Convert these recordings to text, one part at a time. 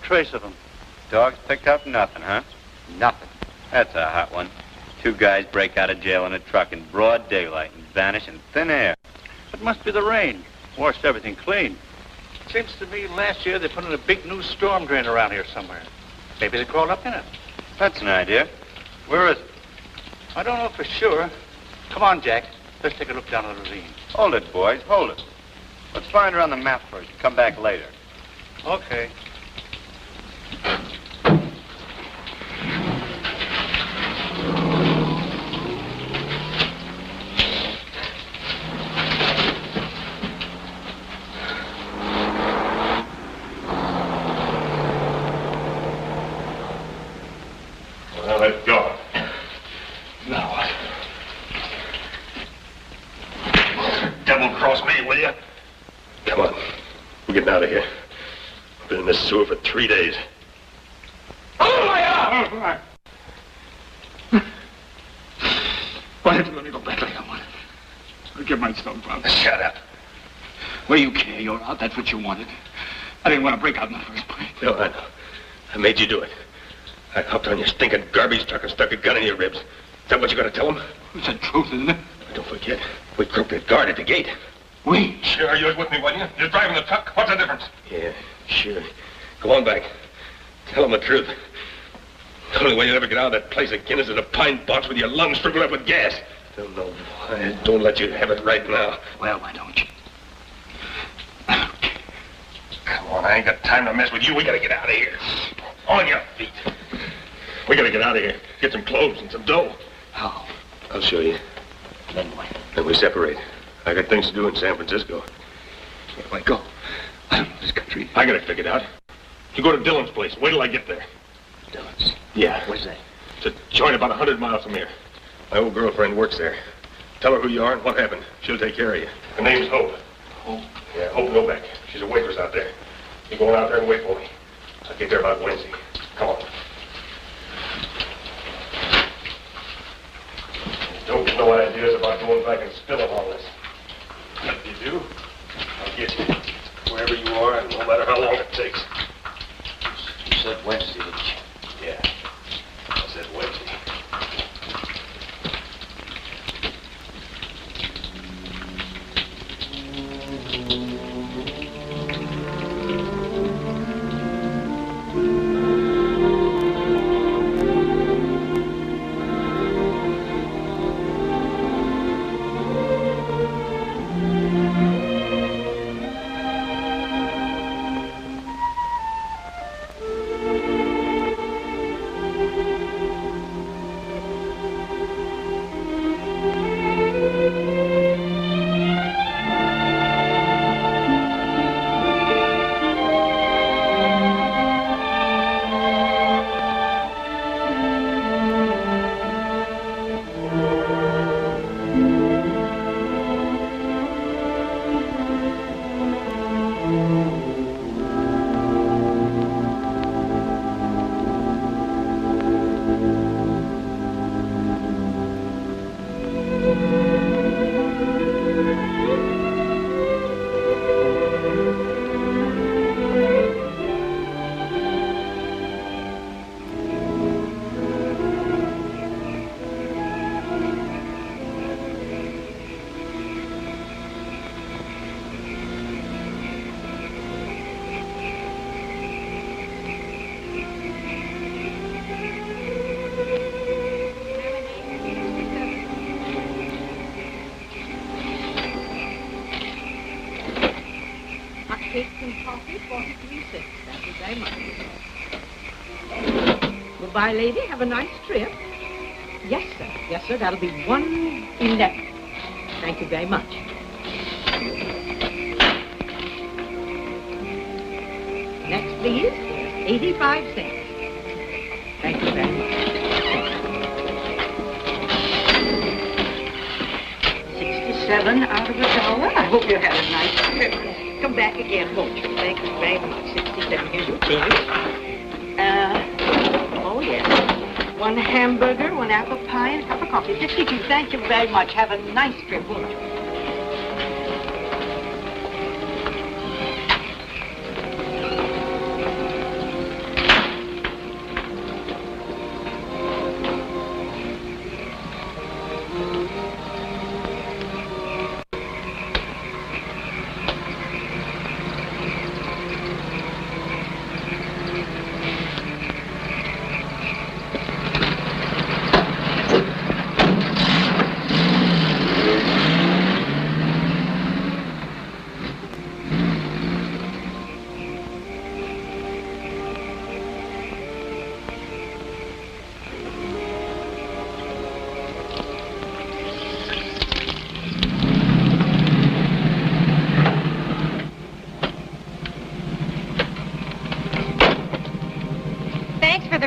trace of him. Dogs picked up nothing, huh? Nothing. That's a hot one. 2 guys break out of jail in a truck in broad daylight and vanish in thin air. It must be the rain. Washed everything clean. Seems to me last year they put in a big new storm drain around here somewhere. Maybe they crawled up in it. That's an idea. Where is it? I don't know for sure. Come on, Jack. Let's take a look down the ravine. Hold it, boys. Hold it. Let's find her on the map first. Come back later. Okay. Well, let go. Now what? Double-cross me, will you? Come on. We're getting out of here. I've been in this sewer for 3 days. Oh, my God! Why did you let me go back like I wanted? I'll get myself out. Shut up. Well, you care. You're out. That's what you wanted. I didn't want to break out in the first place. No, I know. I made you do it. I hopped on your stinking garbage truck and stuck a gun in your ribs. Is that what you're going to tell them? It's the truth, isn't it? Don't forget, we croaked that guard at the gate. We? Sure, you was with me, wasn't you? You're driving the truck. What's the difference? Yeah, sure. Go on back. Tell them the truth. The only way you'll ever get out of that place again is in a pine box with your lungs filled up with gas. Don't know why I don't let you have it right now. Well, why don't you? Come on, I ain't got time to mess with you. We gotta get out of here. On your feet. We gotta get out of here. Get some clothes and some dough. How? I'll show you. Then what? Then we separate. I got things to do in San Francisco. Where do I go? I don't know this country. I got it figured out. You go to Dillon's place. Wait till I get there. Dillon's? Yeah. Where's that? It's a joint about 100 miles from here. My old girlfriend works there. Tell her who you are and what happened. She'll take care of you. Her name's Hope. Hope? Yeah, Hope Novak. She's a waitress out there. You go on out there and wait for me. I'll get there about Wednesday. Come on. Don't get no ideas about going back and spilling all this. If you do, I'll get you. Wherever you are, and no matter how long it takes. You said Wednesday, didn't you? Yeah, I said Wednesday. Goodbye, lady. Have a nice trip. Yes, sir. Yes, sir. That'll be 111. Thank you very much. Next, please. 85 cents. Thank you very much. 67 out of $1. I hope you had a nice trip. Come back again, won't you? Thank you very much. 67. Here's your change. Oh, yes. 1 hamburger, 1 apple pie, and a cup of coffee. 62. Thank you very much. Have a nice trip, won't you?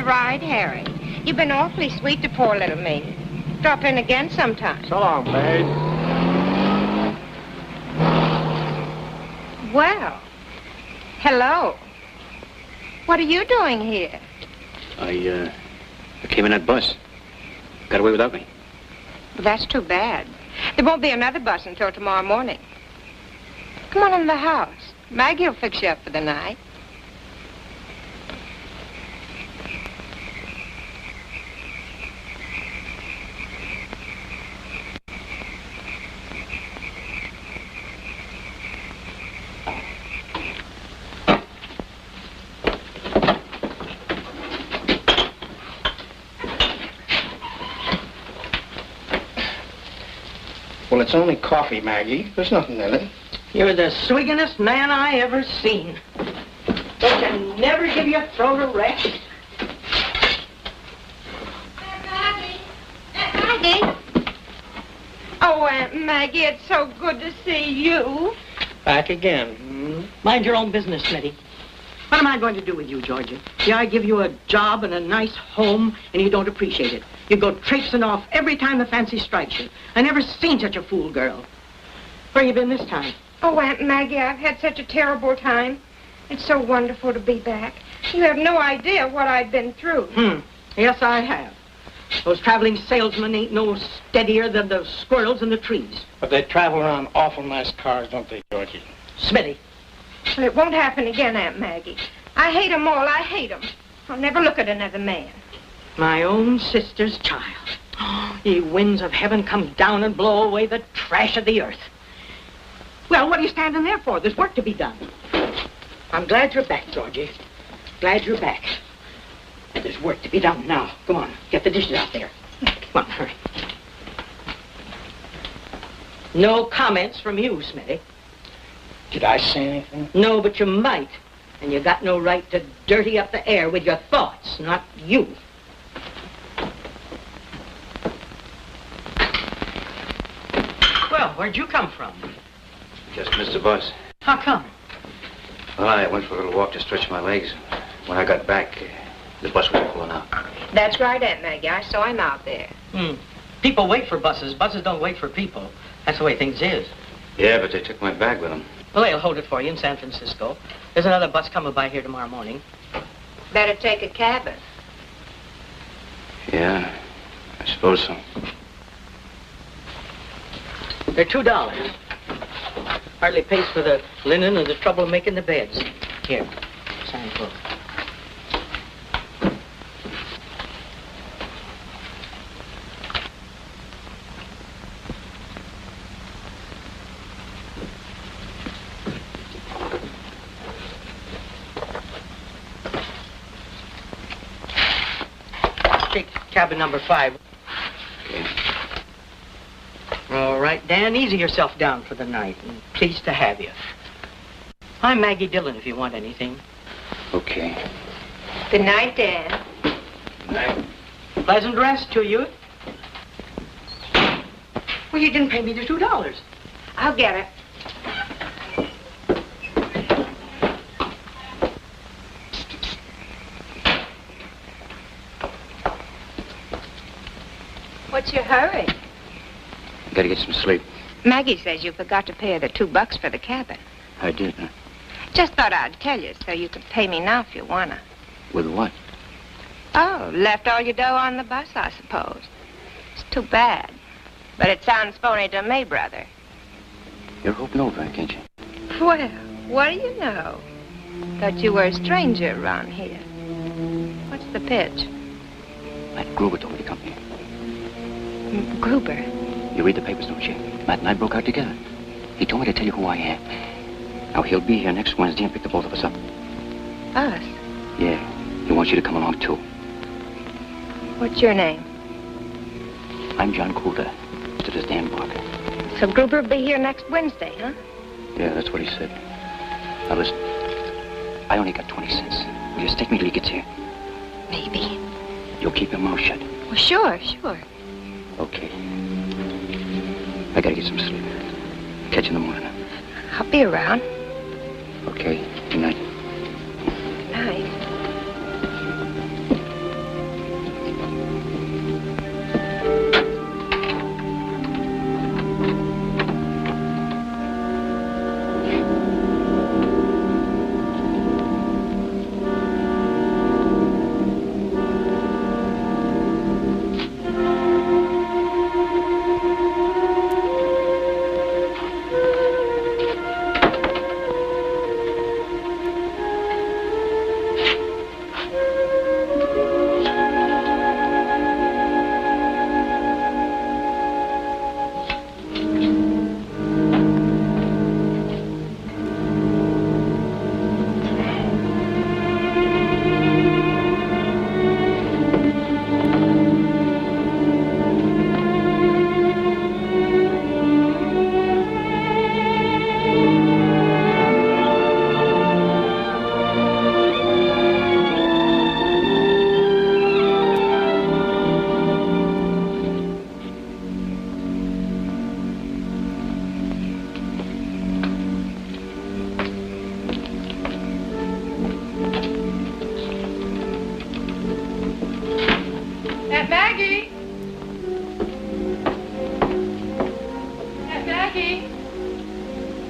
right, Harry. You've been awfully sweet to poor little me. Drop in again sometime. So long, babe. Well, hello. What are you doing here? I came in that bus. Got away without me. Well, that's too bad. There won't be another bus until tomorrow morning. Come on in the house. Maggie will fix you up for the night. Well, it's only coffee, Maggie. There's nothing in it. You're the swiggingest man I ever seen. Don't you never give your throat a rest? Maggie! Maggie! Oh, Aunt Maggie, it's so good to see you. Back again. Mind your own business, Smitty. What am I going to do with you, Georgia? Yeah, I give you a job and a nice home, and you don't appreciate it. You go traipsing off every time the fancy strikes you. I never seen such a fool girl. Where you been this time? Oh, Aunt Maggie, I've had such a terrible time. It's so wonderful to be back. You have no idea what I've been through. Yes, I have. Those traveling salesmen ain't no steadier than the squirrels in the trees. But they travel around awful nice cars, don't they, Georgie? Smitty. Well, it won't happen again, Aunt Maggie. I hate 'em all. I hate 'em. I'll never look at another man. My own sister's child. Ye winds of heaven, come down and blow away the trash of the earth. Well, what are you standing there for? There's work to be done. I'm glad you're back, Georgie. Glad you're back. And there's work to be done now. Come on, get the dishes out there. Come on, hurry. No comments from you, Smitty. Did I say anything? No, but you might. And you got no right to dirty up the air with your thoughts, not you. Well, where'd you come from? Just missed the bus. How come? Well, I went for a little walk to stretch my legs. When I got back, the bus was pulling out. That's right, Aunt Maggie. I saw him out there. People wait for buses. Buses don't wait for people. That's the way things is. Yeah, but they took my bag with them. Well, they'll hold it for you in San Francisco. There's another bus coming by here tomorrow morning. Better take a cabin. Yeah, I suppose so. They're $2. Hardly pays for the linen or the trouble of making the beds. Here, sign book. Take cabin number 5. Okay. All right, Dan, easy yourself down for the night. And pleased to have you. I'm Maggie Dillon if you want anything. Okay. Good night, Dan. Good night. Pleasant rest to you. Well, you didn't pay me the $2. I'll get it. What's your hurry? Gotta get some sleep. Maggie says you forgot to pay her the $2 for the cabin. I did, huh? Just thought I'd tell you so you could pay me now if you wanna. With what? Oh, left all your dough on the bus, I suppose. It's too bad. But it sounds phony to me, brother. You're hoping over, ain't you? Well, what do you know? Thought you were a stranger around here. What's the pitch? Matt Gruber told me to come here. Gruber. You read the papers, don't you? Matt and I broke out together. He told me to tell you who I am. Now, he'll be here next Wednesday and pick the both of us up. Us? Yeah, he wants you to come along, too. What's your name? I'm John Coulter. To this Dan Barker. So Gruber will be here next Wednesday, huh? Yeah, that's what he said. Now, listen. I only got 20 cents. Will you stick me till he gets here? Maybe. You'll keep your mouth shut. Well, sure. Okay. I gotta get some sleep. Catch you in the morning. I'll be around. Okay. Good night. Night.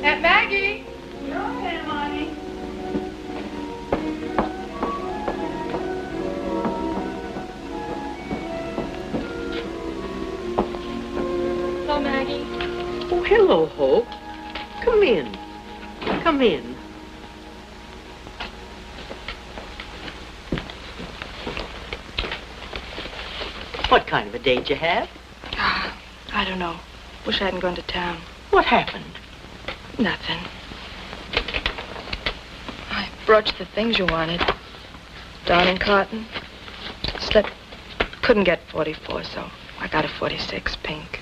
Aunt Maggie. Go there, Monty. Hello, Maggie. Oh, hello, Hope. Come in. Come in. What kind of a date you have? I don't know. Wish I hadn't gone to town. What happened? Nothing. I brought you the things you wanted. Darning cotton. Slip. Couldn't get 44, so I got a 46 pink.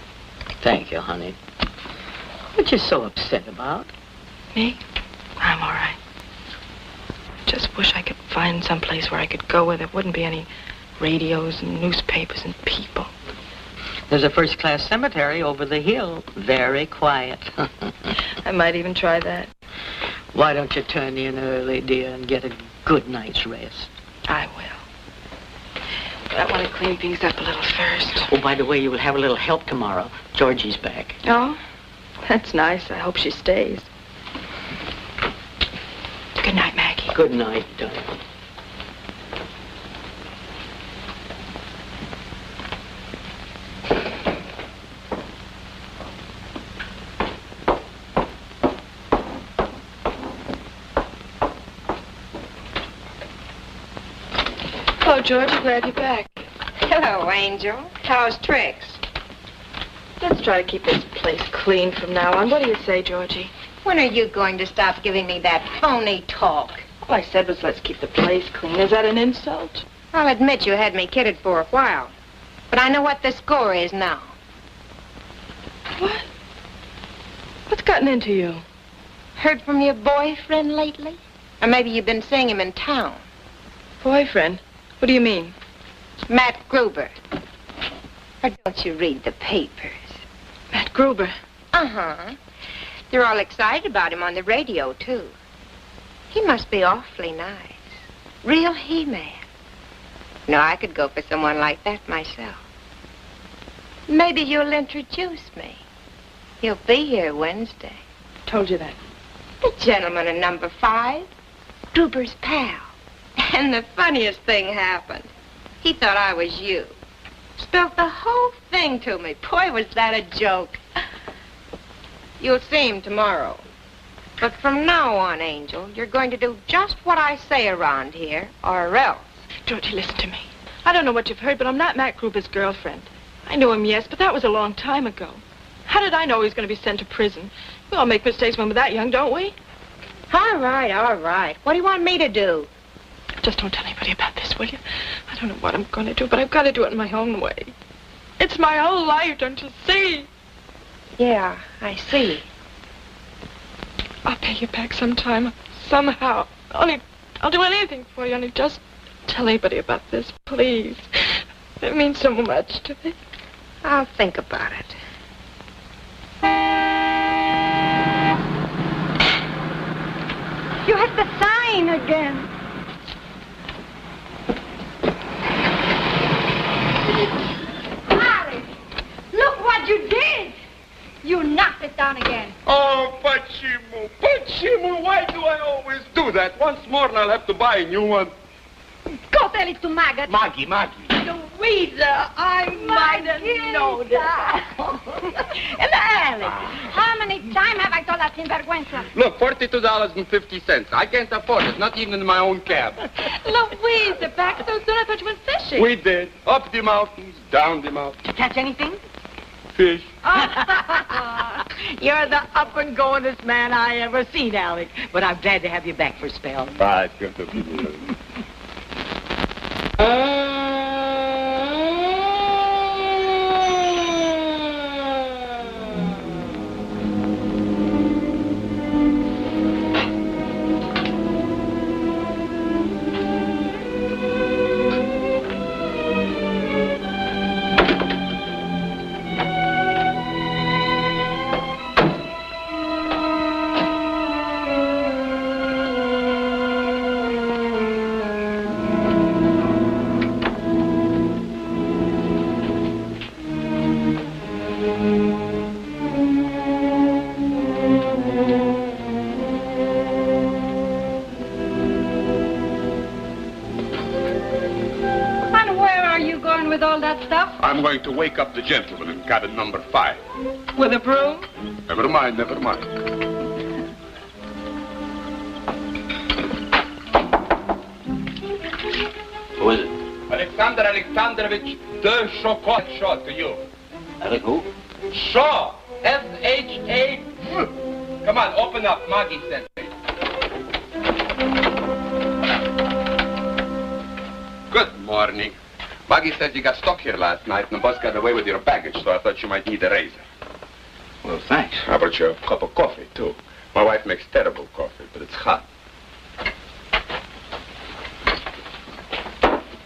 Thank you, honey. What you so upset about? Me? I'm all right. Just wish I could find some place where I could go where there wouldn't be any radios and newspapers and people. There's a first-class cemetery over the hill. Very quiet. I might even try that. Why don't you turn in early, dear, and get a good night's rest? I will. But I want to clean things up a little first. Oh, by the way, you will have a little help tomorrow. Georgie's back. Oh? That's nice. I hope she stays. Good night, Maggie. Good night, darling. Hello, George. Glad you're back. Hello, Angel. How's Trix? Let's try to keep this place clean from now on. What do you say, Georgie? When are you going to stop giving me that phony talk? All I said was let's keep the place clean. Is that an insult? I'll admit you had me kidded for a while. But I know what the score is now. What? What's gotten into you? Heard from your boyfriend lately? Or maybe you've been seeing him in town. Boyfriend? What do you mean? Matt Gruber. Or don't you read the papers? Matt Gruber. Uh-huh. They're all excited about him on the radio, too. He must be awfully nice. Real he-man. No, I could go for someone like that myself. Maybe you'll introduce me. He'll be here Wednesday. Told you that. The gentleman in number 5. Gruber's pal. And the funniest thing happened. He thought I was you. Spelled the whole thing to me. Boy, was that a joke. You'll see him tomorrow. But from now on, Angel, you're going to do just what I say around here, or else. Georgie, listen to me. I don't know what you've heard, but I'm not Matt Gruber's girlfriend. I knew him, yes, but that was a long time ago. How did I know he was going to be sent to prison? We all make mistakes when we're that young, don't we? All right, all right. What do you want me to do? Just don't tell anybody about this, will you? I don't know what I'm going to do, but I've got to do it in my own way. It's my whole life, don't you see? Yeah, I see. I'll pay you back sometime, somehow. I'll do anything for you, only just tell anybody about this, please. It means so much to me. I'll think about it. You hit the sign again. Harry, look what you did. You knocked it down again. Oh, Pachimu, why do I always do that? Once more and I'll have to buy a new one. Go tell it to Maggot. Maggie. Louisa, I might have known that. In the alley. How many times have I told that sinvergüenza? Look, $42.50. I can't afford it, not even in my own cab. Louisa, back so soon. I thought you went fishing. We did. Up the mountains, down the mountains. Did you catch anything? Fish. You're the up-and-goingest man I ever seen, Alec. But I'm glad to have you back for a spell. Bye, it's good to be here. I'm going to wake up the gentleman in cabin number 5. With a broom? Never mind, never mind. Who is it? Alexander Alexandrovich de Chocolat Shaw to you. Alec who? Shaw. S-H-A. Come on, open up. Maggie sent me. Good morning. Maggie says you got stuck here last night and the bus got away with your baggage, so I thought you might need a razor. Well, thanks. How about your cup of coffee, too? My wife makes terrible coffee, but it's hot.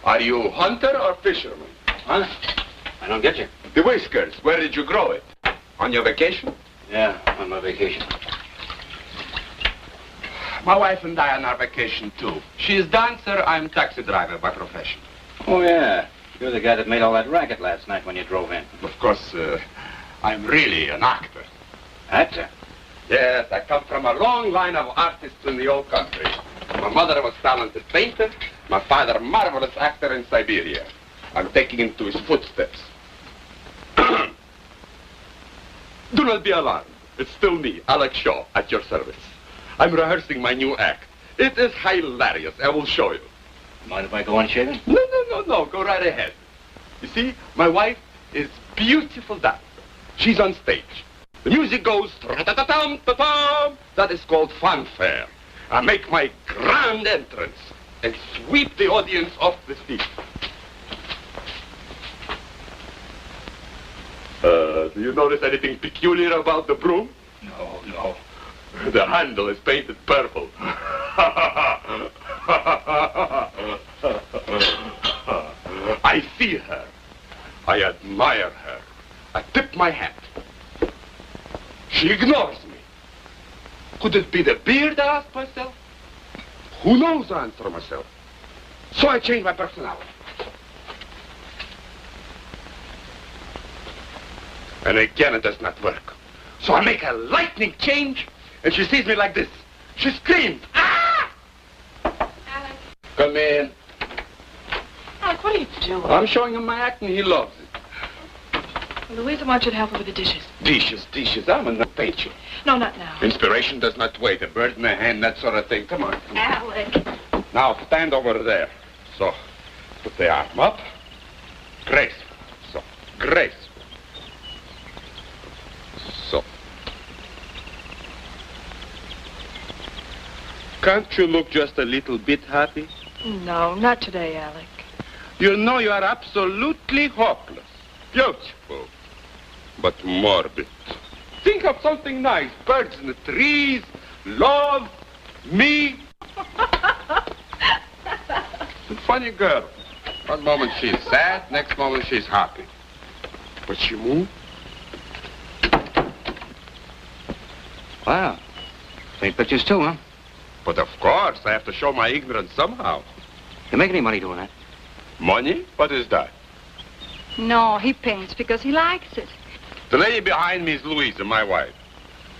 Are you hunter or fisherman? Huh? I don't get you. The whiskers, where did you grow it? On your vacation? Yeah, on my vacation. My wife and I are on our vacation, too. She is dancer, I'm taxi driver by profession. Oh, yeah. You're the guy that made all that racket last night when you drove in. Of course, I'm really an actor. Actor? Yes, I come from a long line of artists in the old country. My mother was talented painter, my father marvelous actor in Siberia. I'm taking him to his footsteps. Do not be alarmed. It's still me, Alex Shaw, at your service. I'm rehearsing my new act. It is hilarious. I will show you. Mind if I go on shaving? No. Go right ahead. You see, my wife is beautiful dancer. She's on stage. The music goes ta-ta-ta-tum-ta-tum. That is called fanfare. I make my grand entrance and sweep the audience off the feet. Do you notice anything peculiar about the broom? No. The handle is painted purple. I see her. I admire her. I tip my hat. She ignores me. Could it be the beard, I ask myself? Who knows, I answer myself. So I change my personality. And again, it does not work. So I make a lightning change, and she sees me like this. She screams, "Ah!" Alec. Come in. Alec, what are you doing? I'm showing him my act, and he loves it. Louisa wants you to help her with the dishes. Dishes. I'm a painter. No, not now. Inspiration does not wait. A bird in the hand, that sort of thing. Come on. Alec. Now, stand over there. So, put the arm up. Graceful. So, graceful. So. Can't you look just a little bit happy? No, not today, Alec. You know you are absolutely hopeless. Beautiful. But morbid. Think of something nice. Birds in the trees, love, me. A funny girl. One moment she's sad, next moment she's happy. But she moved. Wow. Paint pictures too, huh? But of course, I have to show my ignorance somehow. You make any money doing that? Money? What is that? No, he paints because he likes it. The lady behind me is Louisa, my wife.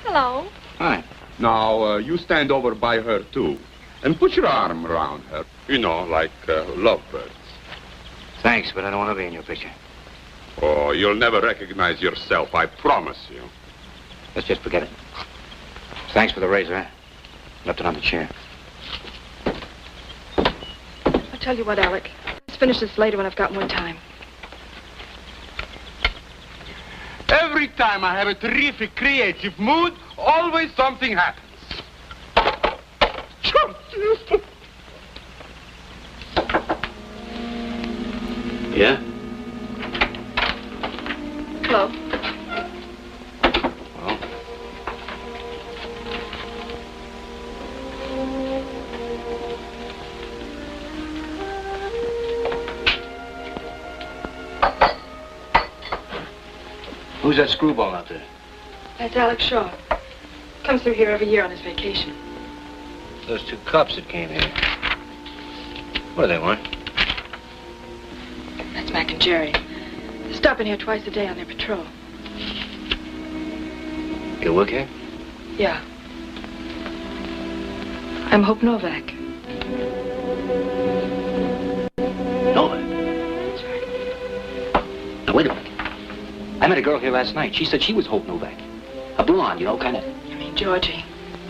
Hello. Hi. Now, you stand over by her, too. And put your arm around her. You know, like lovebirds. Thanks, but I don't want to be in your picture. Oh, you'll never recognize yourself, I promise you. Let's just forget it. Thanks for the razor, huh? Left it on the chair. I'll tell you what, Alec. Let's finish this later when I've got more time. Every time I have a terrific creative mood, always something happens. Yeah? Hello. Well? Who's that screwball out there? That's Alex Shaw. Comes through here every year on his vacation. Those two cops that came here. What do they want? That's Mac and Jerry. They stop in here twice a day on their patrol. You work here? Yeah. I'm Hope Novak. Novak? That's right. Now, wait a minute. I met a girl here last night. She said she was Hope Novak. A blonde, you know, kind of. You mean Georgie?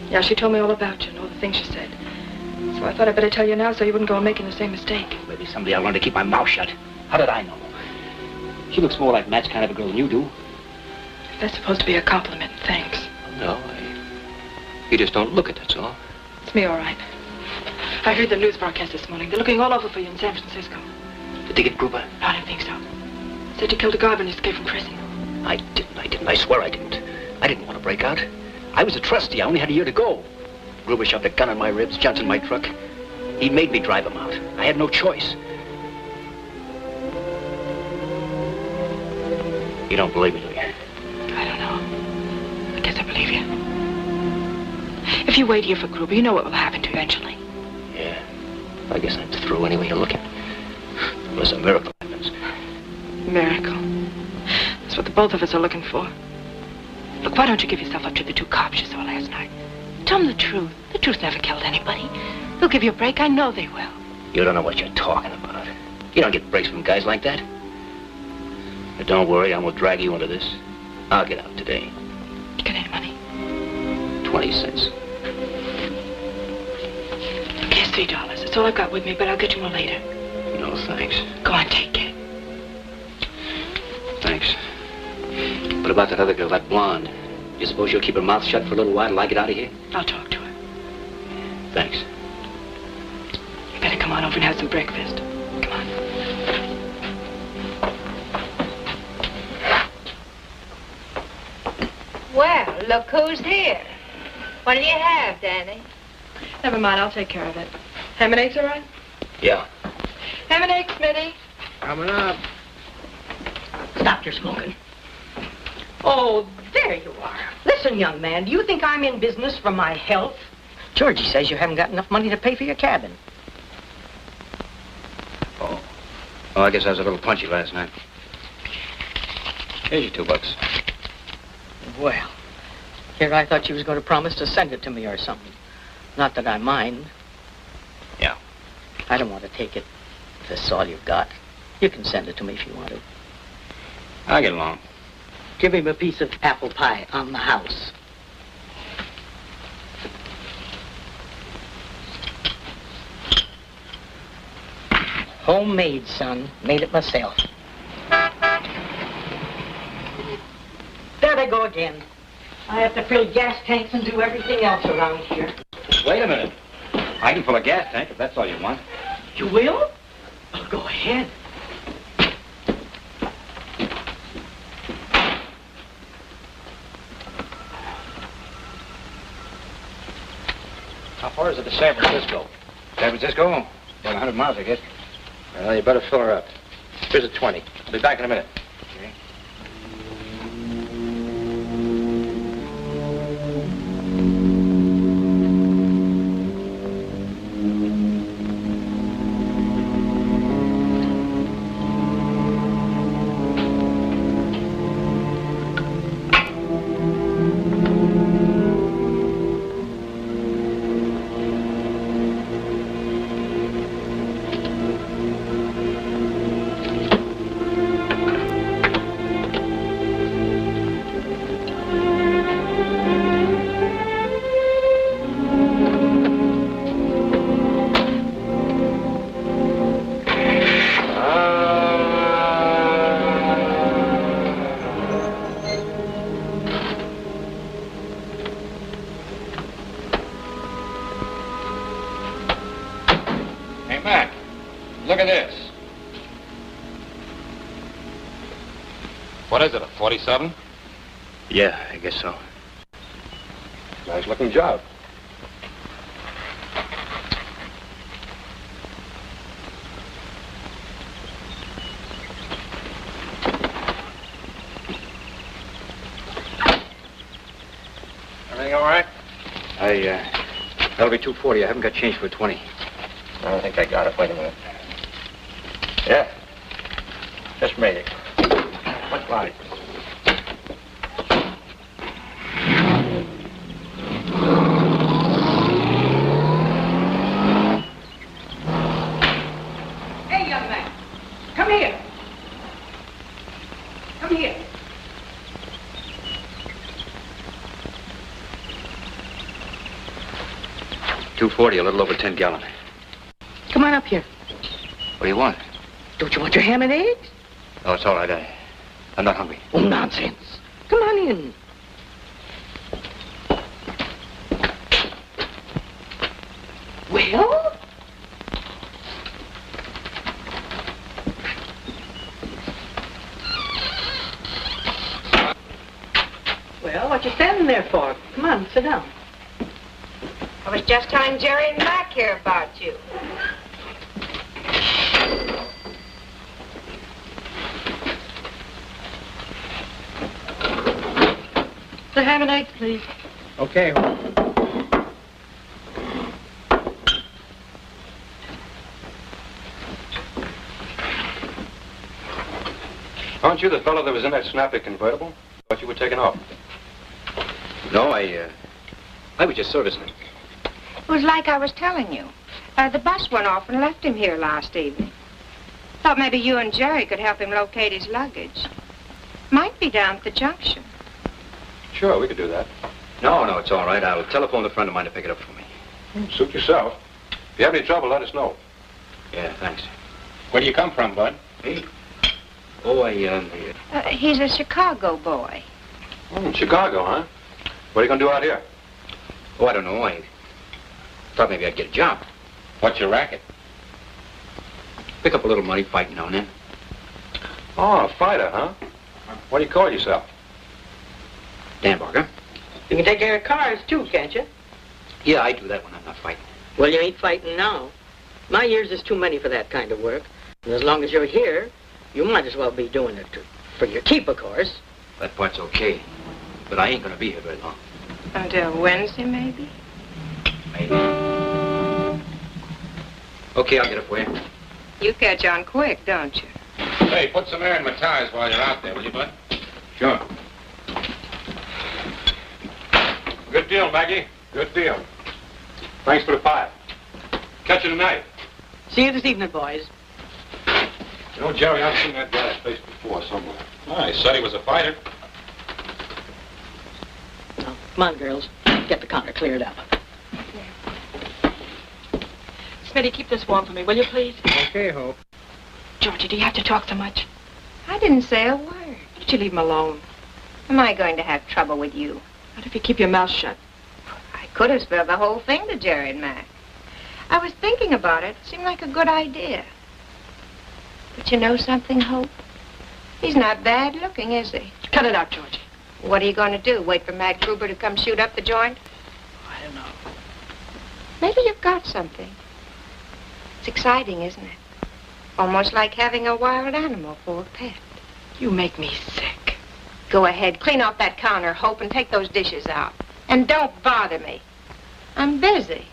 Yeah, she told me all about you and all the things she said. So I thought I'd better tell you now so you wouldn't go on making the same mistake. Maybe someday I'll learn to keep my mouth shut. How did I know? She looks more like Matt's kind of a girl than you do. If that's supposed to be a compliment, thanks. No, you just don't look it, that's all. It's me, all right. I heard the news broadcast this morning. They're looking all over for you in San Francisco. Did they get Gruber? No, I didn't think so. Said you killed a guard when you escaped from prison. I didn't. I swear I didn't. I didn't want to break out. I was a trustee. I only had a year to go. Gruber shoved a gun in my ribs, jumped in my truck. He made me drive him out. I had no choice. You don't believe me, do you? I don't know. I guess I believe you. If you wait here for Gruber, you know what will happen to you eventually. Yeah. I guess I'm through any way you look at it. Unless a miracle happens. Miracle. That's what the both of us are looking for. Look, why don't you give yourself up to the two cops you saw last night? Tell them the truth. The truth never killed anybody. They'll give you a break. I know they will. You don't know what you're talking about. You don't get breaks from guys like that. But don't worry, I won't drag you into this. I'll get out today. You got any money? 20 cents. Here's $3. That's all I've got with me, but I'll get you more later. No, thanks. Go on, take it. Thanks. What about that other girl, that blonde? You suppose she'll keep her mouth shut for a little while till I get out of here? I'll talk to her. Thanks. You better come on over and have some breakfast. Come on. Well, look who's here. What'll you have, Danny? Never mind, I'll take care of it. Ham and eggs, all right? Yeah. Ham and eggs, Smitty. Coming up. Stop your smoking. Oh, there you are. Listen, young man, do you think I'm in business for my health? Georgie says you haven't got enough money to pay for your cabin. Oh, I guess I was a little punchy last night. Here's your $2. Well, here I thought you was going to promise to send it to me or something. Not that I mind. Yeah. I don't want to take it if that's all you've got. You can send it to me if you want it. I'll get along. Give him a piece of apple pie on the house. Homemade, son. Made it myself. There they go again. I have to fill gas tanks and do everything else around here. Wait a minute. I can fill a gas tank if that's all you want. You will? Well, go ahead. How far is it to San Francisco? San Francisco? About 100 miles, I guess. Well, you better fill her up. Here's a 20. I'll be back in a minute. Okay. What is it, a 47? Yeah, I guess so. Nice looking job. Everything all right? That'll be $2.40. I haven't got change for a 20. I think I got it. Wait a minute. Yeah. Just made it. What light? Hey, young man. Come here. Come here. 240, a little over 10 gallon. Come on up here. What do you want? Don't you want your ham and eggs? Oh, it's all right. I'm not hungry. Oh, nonsense. Come on in. Well? Well, what you standing there for? Come on, sit down. I was just telling Jerry and Mac here about you. The ham and eggs, please. Okay. Aren't you the fellow that was in that snappy convertible? Thought you were taking off. No, I was just servicing it. It was like I was telling you. The bus went off and left him here last evening. Thought maybe you and Jerry could help him locate his luggage. Might be down at the junction. Sure, we could do that. No, it's all right. I'll telephone a friend of mine to pick it up for me. Suit yourself. If you have any trouble, let us know. Yeah, thanks. Where do you come from, Bud? Me? Oh, He's a Chicago boy. Chicago, huh? What are you going to do out here? Oh, I don't know. I thought maybe I'd get a job. What's your racket? Pick up a little money fighting now and then. Oh, a fighter, huh? What do you call yourself? Dan Barker. You can take care of cars, too, can't you? Yeah, I do that when I'm not fighting. Well, you ain't fighting now. My years is too many for that kind of work. And as long as you're here, you might as well be doing it for your keep, of course. That part's okay. But I ain't gonna be here very long. Until Wednesday, maybe? Maybe. Okay, I'll get it for you. You catch on quick, don't you? Hey, put some air in my tires while you're out there, will you, Bud? Sure. Good deal, Maggie. Good deal. Thanks for the pie. Catch you tonight. See you this evening, boys. You know, Jerry, I've seen that guy's face before somewhere. Oh, he said he was a fighter. Now, come on, girls. Get the counter cleared up. Smitty, keep this warm for me, will you, please? Okay, Hope. Georgie, do you have to talk so much? I didn't say a word. Did you leave him alone? Am I going to have trouble with you? What if you keep your mouth shut? I could have spilled the whole thing to Jerry and Mac. I was thinking about it. It seemed like a good idea. But you know something, Hope? He's not bad looking, is he? Cut it out, Georgie. What are you going to do? Wait for Matt Gruber to come shoot up the joint? I don't know. Maybe you've got something. It's exciting, isn't it? Almost like having a wild animal for a pet. You make me sick. Go ahead, clean off that counter, Hope, and take those dishes out. And don't bother me. I'm busy.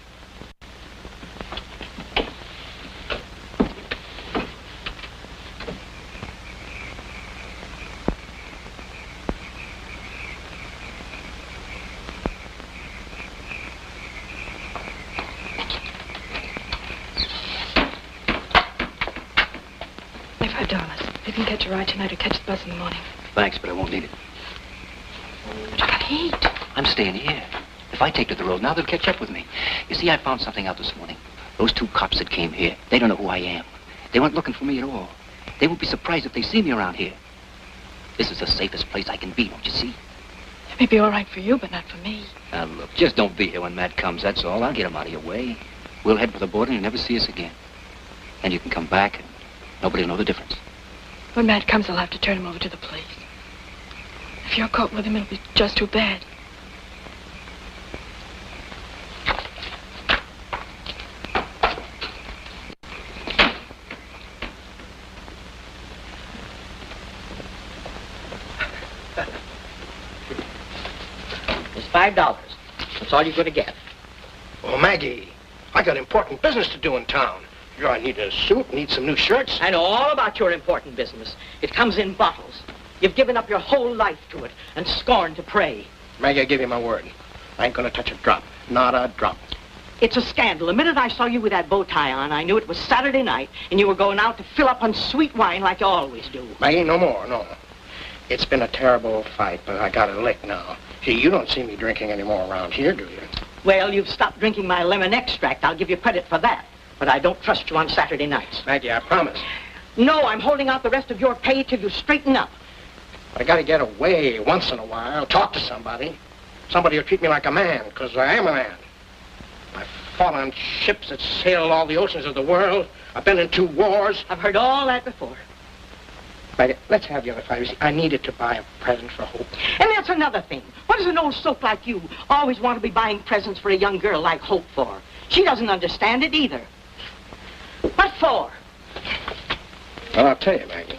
$25. You can catch a ride tonight or catch the bus in the morning. Thanks, but I won't need it. But you gotta eat. I'm staying here. If I take to the road now, they'll catch up with me. You see, I found something out this morning. Those two cops that came here, they don't know who I am. They weren't looking for me at all. They won't be surprised if they see me around here. This is the safest place I can be, don't you see? It may be all right for you, but not for me. Now, look, just don't be here when Matt comes, that's all. I'll get him out of your way. We'll head for the border and you'll never see us again. Then you can come back and nobody will know the difference. When Matt comes, I'll have to turn him over to the police. If you're caught with him, it'll be just too bad. It's $5. That's all you're going to get. Well, Maggie, I got important business to do in town. I need a suit, need some new shirts. I know all about your important business. It comes in bottles. You've given up your whole life to it and scorned to pray. Maggie, I give you my word. I ain't gonna touch a drop. Not a drop. It's a scandal. The minute I saw you with that bow tie on, I knew it was Saturday night, and you were going out to fill up on sweet wine like you always do. Maggie, no more, no. It's been a terrible fight, but I got a lick now. See, you don't see me drinking anymore around here, do you? Well, you've stopped drinking my lemon extract. I'll give you credit for that. But I don't trust you on Saturday nights. Maggie, I promise. No, I'm holding out the rest of your pay till you straighten up. I gotta get away once in a while, talk to somebody. Somebody who'll treat me like a man, because I am a man. I've fought on ships that sailed all the oceans of the world. I've been in 2 wars. I've heard all that before. Maggie, let's have the other 5. You see, I needed to buy a present for Hope. And that's another thing. What does an old soap like you always want to be buying presents for a young girl like Hope for? She doesn't understand it either. What for? Well, I'll tell you, Maggie.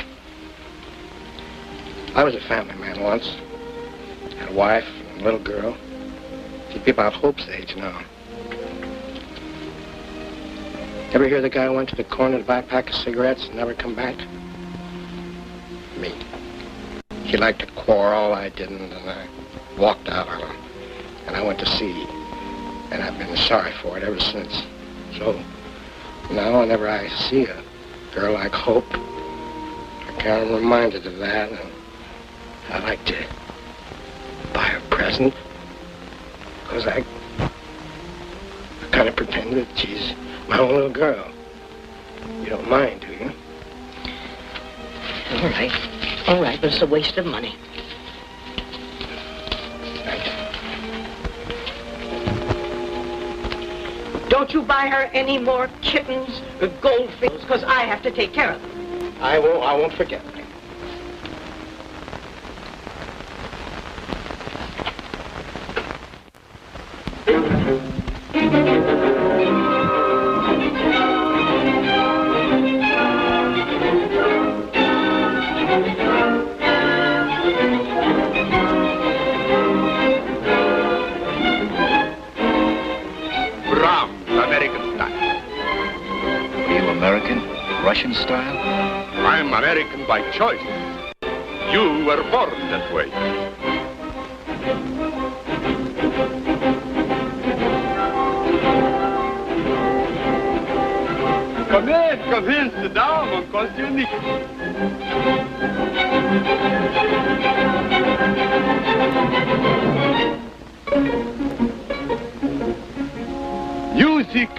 I was a family man once. Had a wife and a little girl. She'd be about Hope's age now. Ever hear the guy who went to the corner to buy a pack of cigarettes and never come back? Me. He liked to quarrel, I didn't, and I walked out on him. And I went to sea. And I've been sorry for it ever since. So, now whenever I see a girl like Hope, I kind of reminded of that, and I like to buy her a present. Because I kind of pretend that she's my own little girl. You don't mind, do you? All right. All right, but it's a waste of money. Don't you buy her any more kittens or goldfish, because I have to take care of them. I won't forget. Russian style? I'm American by choice. You were born that way. Come in, sit down, mon costume. Music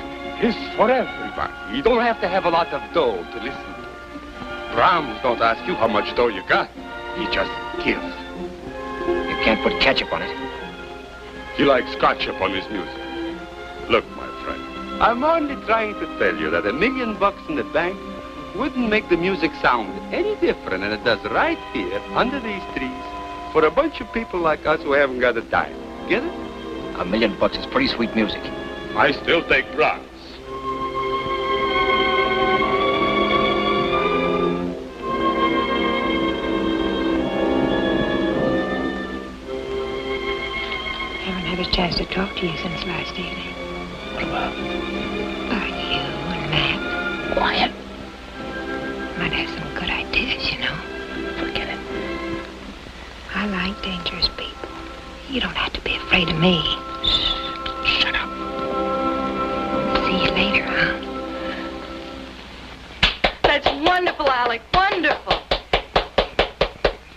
is for everybody. You don't have to have a lot of dough to listen to. Brahms don't ask you how much dough you got. He just gives. You can't put ketchup on it. He likes ketchup on his music. Look, my friend, I'm only trying to tell you that $1 million in the bank wouldn't make the music sound any different than it does right here under these trees for a bunch of people like us who haven't got a dime. Get it? $1 million is pretty sweet music. I still take Brahms. A chance to talk to you since last evening. What about? Are you and Matt? Quiet. Might have some good ideas, you know. Forget it. I like dangerous people. You don't have to be afraid of me. Shut up. See you later, huh? That's wonderful, Alec. Wonderful.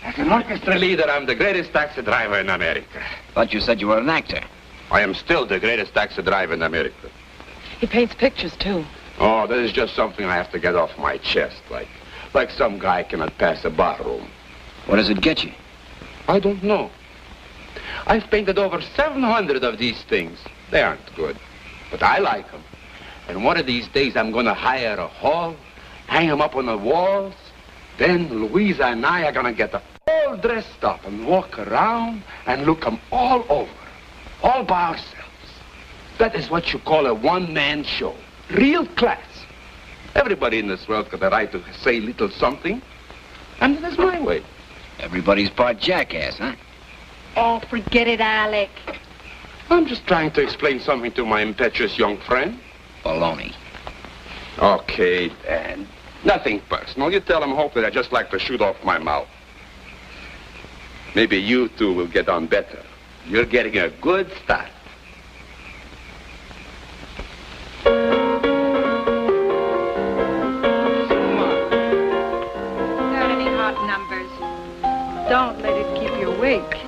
As an orchestra leader, I'm the greatest taxi driver in America. Thought you said you were an actor. I am still the greatest taxi driver in America. He paints pictures, too. Oh, this is just something I have to get off my chest, like some guy cannot pass a barroom. What does it get you? I don't know. I've painted over 700 of these things. They aren't good, but I like them. And one of these days, I'm going to hire a hall, hang them up on the walls. Then Louisa and I are going to get all dressed up and walk around and look them all over, all by ourselves. That is what you call a one-man show. Real class. Everybody in this world got the right to say little something, and that's my way. Everybody's part jackass, huh? Oh, forget it, Alec. I'm just trying to explain something to my impetuous young friend. Baloney. Okay, Dan. Nothing personal. You tell him, Hope, that I just like to shoot off my mouth. Maybe you two will get on better. You're getting a good start. Got any hot numbers? Don't let it keep you awake.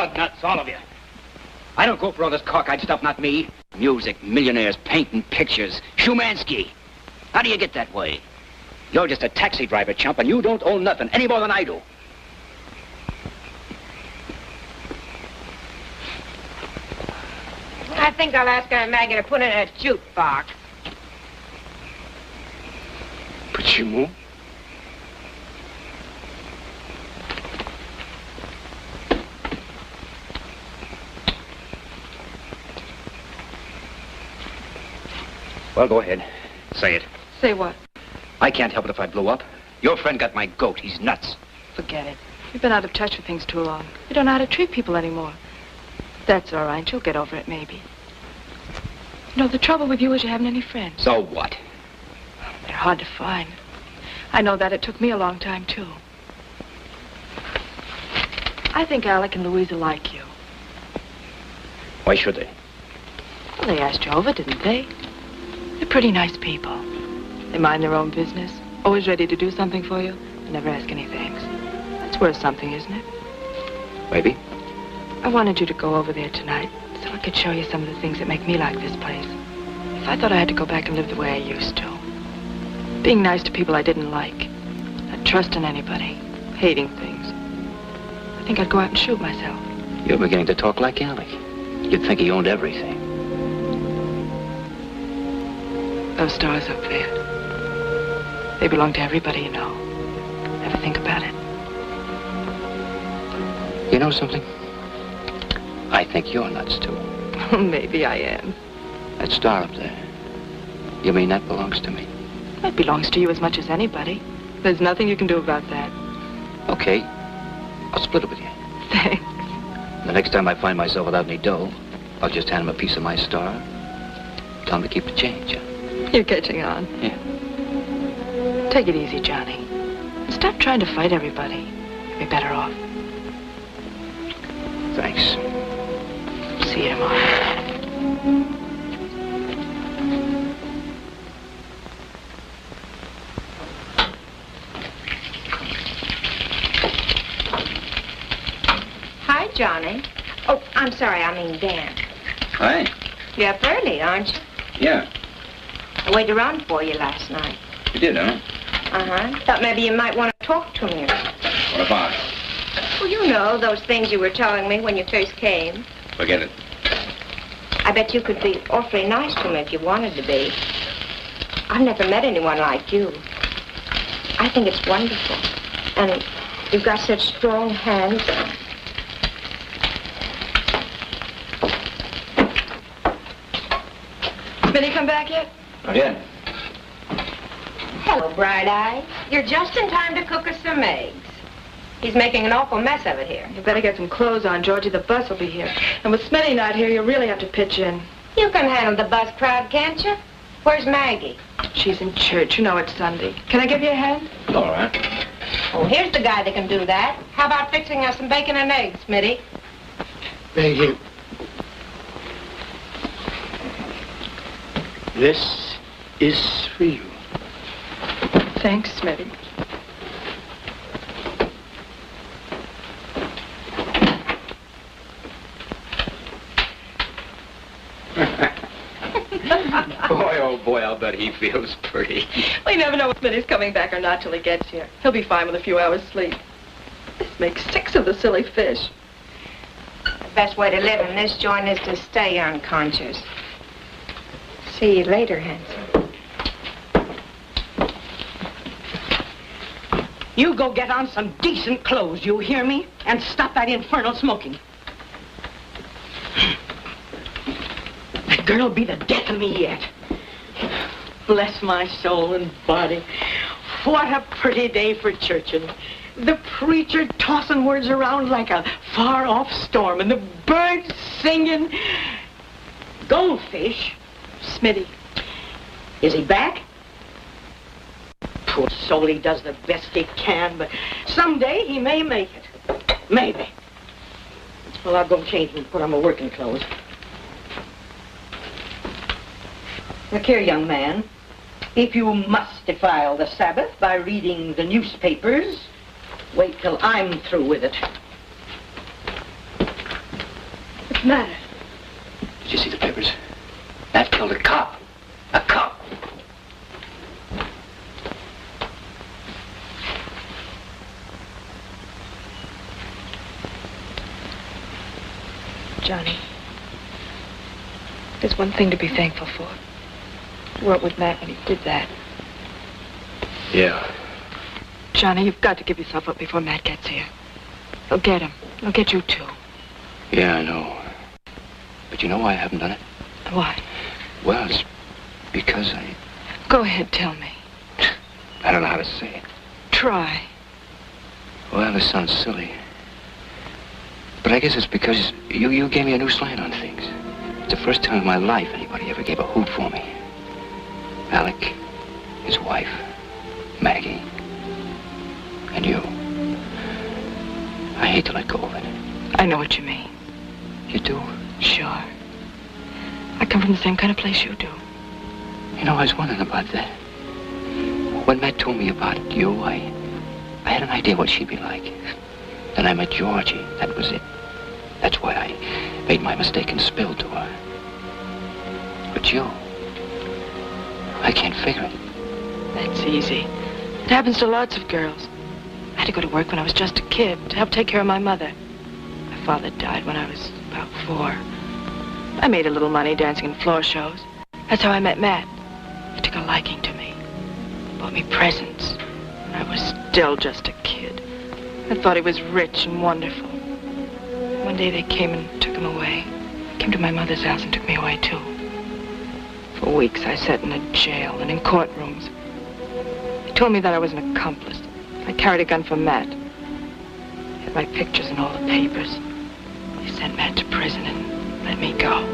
lug nuts, all of you. I don't go for all this cockeyed stuff, not me. Music, millionaires, painting, pictures, Shumansky. How do you get that way? You're just a taxi driver, chump, and you don't own nothing any more than I do. I think I'll ask Aunt Maggie to put in a jukebox. Почему? Well, go ahead. Say it. Say what? I can't help it if I blew up. Your friend got my goat. He's nuts. Forget it. You've been out of touch with things too long. You don't know how to treat people anymore. That's all right. You'll get over it, maybe. You know, the trouble with you is you haven't any friends. So what? They're hard to find. I know that. It took me a long time, too. I think Alec and Louisa like you. Why should they? Well, they asked you over, didn't they? They're pretty nice people. They mind their own business, always ready to do something for you, and never ask any thanks. That's worth something, isn't it? Maybe. I wanted you to go over there tonight so I could show you some of the things that make me like this place. If I thought I had to go back and live the way I used to. Being nice to people I didn't like. Not trusting anybody. Hating things. I think I'd go out and shoot myself. You're beginning to talk like Alec. You'd think he owned everything. Those stars up there. They belong to everybody you know. Never think about it. You know something? I think you're nuts, too. Maybe I am. That star up there. You mean that belongs to me? That belongs to you as much as anybody. There's nothing you can do about that. Okay. I'll split it with you. Thanks. The next time I find myself without any dough, I'll just hand him a piece of my star. Tell him to keep the change. You're catching on. Yeah. Take it easy, Johnny. Stop trying to fight everybody. You'll be better off. Thanks. See you tomorrow. Hi, Johnny. Oh, I'm sorry, I mean Dan. Hi. You're up early, aren't you? Yeah. I waited around for you last night. You did, huh? Uh-huh. Thought maybe you might want to talk to me. What about it? Well, you know, those things you were telling me when you first came. Forget it. I bet you could be awfully nice to me if you wanted to be. I've never met anyone like you. I think it's wonderful. And you've got such strong hands. Smitty come back yet? Not yet. Hello, Bright Eye. You're just in time to cook us some eggs. He's making an awful mess of it here. You better get some clothes on, Georgie. The bus will be here. And with Smitty not here, you really have to pitch in. You can handle the bus crowd, can't you? Where's Maggie? She's in church. You know it's Sunday. Can I give you a hand? All right. Oh, here's the guy that can do that. How about fixing us some bacon and eggs, Smitty? Thank you. This is for you. Thanks, Smitty. Boy, oh boy, I'll bet he feels pretty. We never know if Smitty's coming back or not till he gets here. He'll be fine with a few hours sleep. This makes 6 of the silly fish. The best way to live in this joint is to stay unconscious. See you later, handsome. You go get on some decent clothes, you hear me? And stop that infernal smoking. That girl'll be the death of me yet. Bless my soul and body. What a pretty day for churching. The preacher tossing words around like a far-off storm, and the birds singing. Goldfish? Smitty. Is he back? Poor soul, he does the best he can, but someday he may make it. Maybe. Well, I'll go change and put on my working clothes. Look here, young man. If you must defile the Sabbath by reading the newspapers, wait till I'm through with it. the matter? Did you see the papers? Matt killed a cop. A cop. Johnny, there's one thing to be thankful for. You weren't with Matt when he did that. Yeah. Johnny, you've got to give yourself up before Matt gets here. He'll get him. He'll get you, too. Yeah, I know. But you know why I haven't done it? Why? Well, it's because I... Go ahead, tell me. I don't know how to say it. Try. Well, this sounds silly. But I guess it's because you gave me a new slant on things. It's the first time in my life anybody ever gave a hoot for me. Alec, his wife, Maggie, and you. I hate to let go of it. I know what you mean. You do? Sure. I come from the same kind of place you do. You know, I was wondering about that. When Matt told me about you, I had an idea what she'd be like. Then I met Georgie. That was it. That's why I made my mistake and spilled to her. But you, I can't figure it. That's easy. It happens to lots of girls. I had to go to work when I was just a kid to help take care of my mother. My father died when I was about 4. I made a little money dancing in floor shows. That's how I met Matt. He took a liking to me. Bought me presents. When I was still just a kid. I thought he was rich and wonderful. One day they came and took him away. Came to my mother's house and took me away, too. For weeks I sat in a jail and in courtrooms. They told me that I was an accomplice. I carried a gun for Matt. Had my pictures in all the papers. They sent Matt to prison and let me go.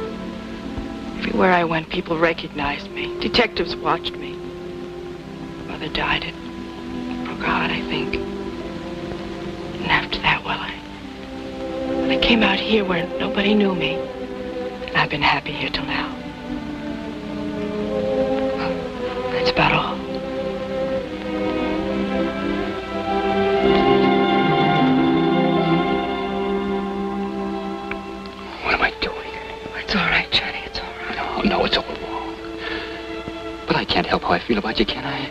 Everywhere I went, people recognized me. Detectives watched me. Mother died. It broke her heart, I think. And after that, well, I came out here where nobody knew me. And I've been happy here till now. That's about all. What am I doing? It's all right, Johnny. It's all right. No, it's all wrong. But I can't help how I feel about you, can I?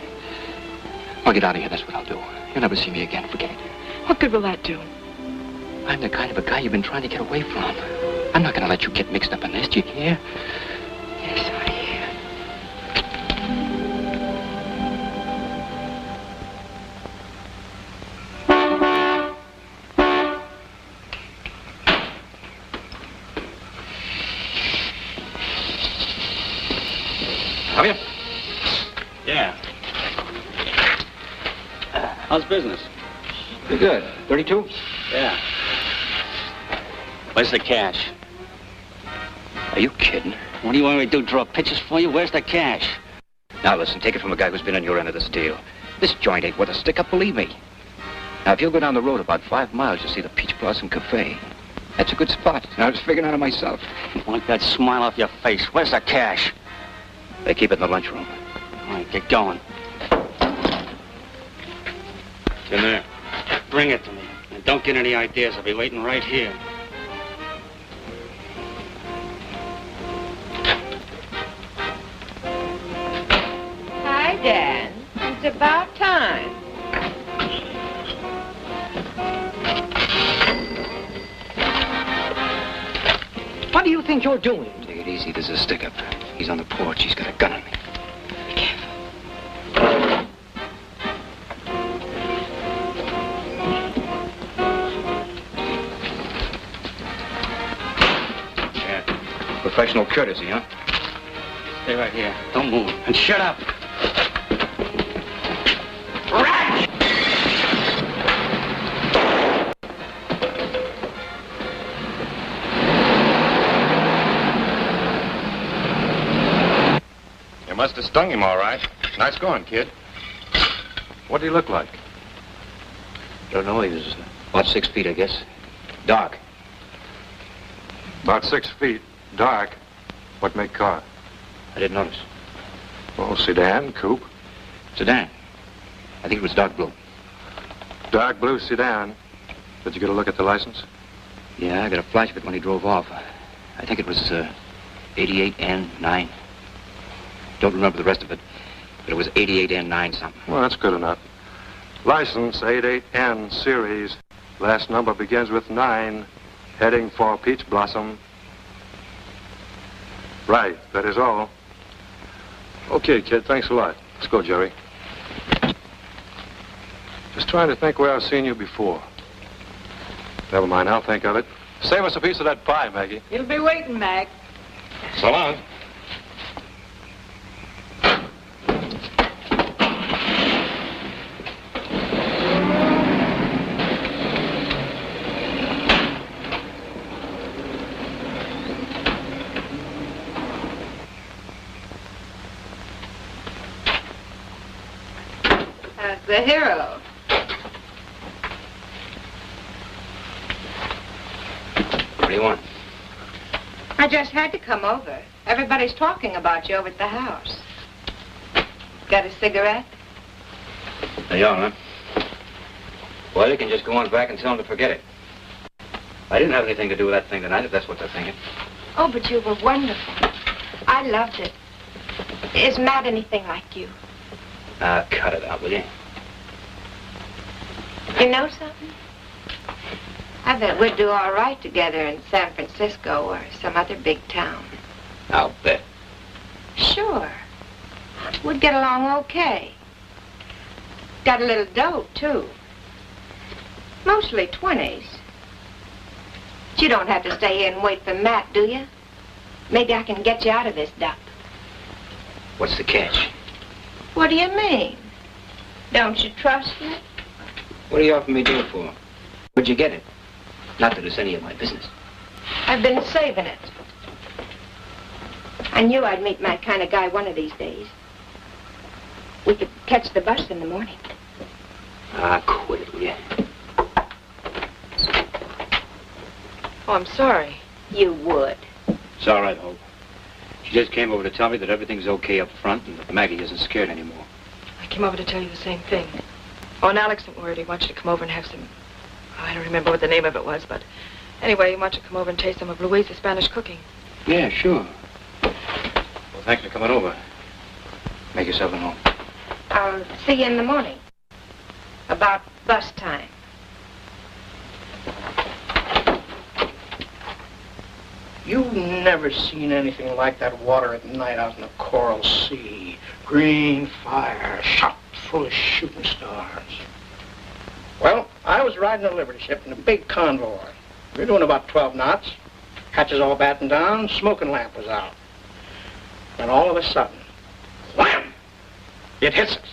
I'll get out of here, that's what I'll do. You'll never see me again, forget it. What good will that do? I'm the kind of a guy you've been trying to get away from. I'm not gonna let you get mixed up in this, do you hear? Yes, I hear. Have you? Yeah. How's business? Pretty good. 32? Yeah. Where's the cash? Are you kidding? What do you want me to do, draw pictures for you? Where's the cash? Now listen, take it from a guy who's been on your end of this deal. This joint ain't worth a stick-up, believe me. Now, if you'll go down the road about 5 miles, you'll see the Peach Blossom Cafe. That's a good spot. I was figuring out it myself. Wipe that smile off your face. Where's the cash? They keep it in the lunchroom. All right, get going. It's in there. Bring it to me. And don't get any ideas. I'll be waiting right here. Hi, Dan. It's about time. What do you think you're doing? Take it easy. There's a stick-up. He's on the porch. He's got a gun on me. Be careful. Yeah. Professional courtesy, huh? Stay right here. Don't move. And shut up. You must have stung him all right. Nice going, kid. What do he look like? Don't know. He was about 6 feet, I guess. Dark. About 6 feet. Dark. What make car? I didn't notice. Oh, sedan, coupe. Sedan. I think it was dark blue. Dark blue sedan. Did you get a look at the license? Yeah, I got a flash of it when he drove off. I think it was 88N9. Don't remember the rest of it, but it was 88N9 something. Well, that's good enough. License 88N series. Last number begins with 9, heading for Peach Blossom. Right, that is all. Okay, kid, thanks a lot. Let's go, Jerry. Just trying to think where I've seen you before. Never mind, I'll think of it. Save us a piece of that pie, Maggie. He'll be waiting, Mac. So long. The hero. What do you want? I just had to come over. Everybody's talking about you over at the house. Got a cigarette? There you are, huh? Well, you can just go on back and tell them to forget it. I didn't have anything to do with that thing tonight, if that's what they're thinking. Oh, but you were wonderful. I loved it. Is Matt anything like you? Cut it out, will you? You know something? I bet we'd do all right together in San Francisco or some other big town. I'll bet. Sure. We'd get along okay. Got a little dough, too. Mostly 20s. But you don't have to stay here and wait for Matt, do you? Maybe I can get you out of this duck. What's the catch? What do you mean? Don't you trust me? What are you offering me to do it for? Where'd you get it? Not that it's any of my business. I've been saving it. I knew I'd meet my kind of guy one of these days. We could catch the bus in the morning. Quit it, will you? Oh, I'm sorry. You would. It's all right, Hope. She just came over to tell me that everything's okay up front and that Maggie isn't scared anymore. I came over to tell you the same thing. Oh, and Alex sent word he wants you to come over and have some... I don't remember what the name of it was, but... Anyway, he wants you to come over and taste some of Louise's Spanish cooking. Yeah, sure. Well, thanks for coming over. Make yourself at home. I'll see you in the morning. About bus time. You've never seen anything like that water at night out in the Coral Sea. Green fire, shot full of shooting stars. Well, I was riding a Liberty ship in a big convoy. We were doing about 12 knots. Hatches all battened down, smoking lamp was out. And all of a sudden, wham! It hits us.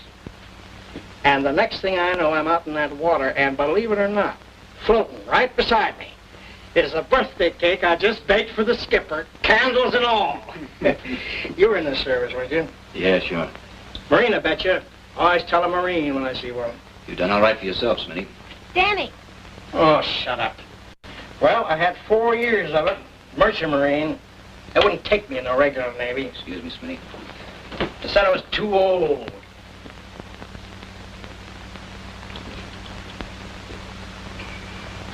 And the next thing I know, I'm out in that water, and believe it or not, floating right beside me is a birthday cake I just baked for the skipper, candles and all. You were in the service, weren't you? Yeah, sure. Marine, I bet you. Always tell a Marine when I see one. You've done all right for yourself, Smitty. Danny. Oh, shut up. Well, I had 4 years of it, merchant Marine. It wouldn't take me in the regular Navy. Excuse me, Smitty. They said I was too old.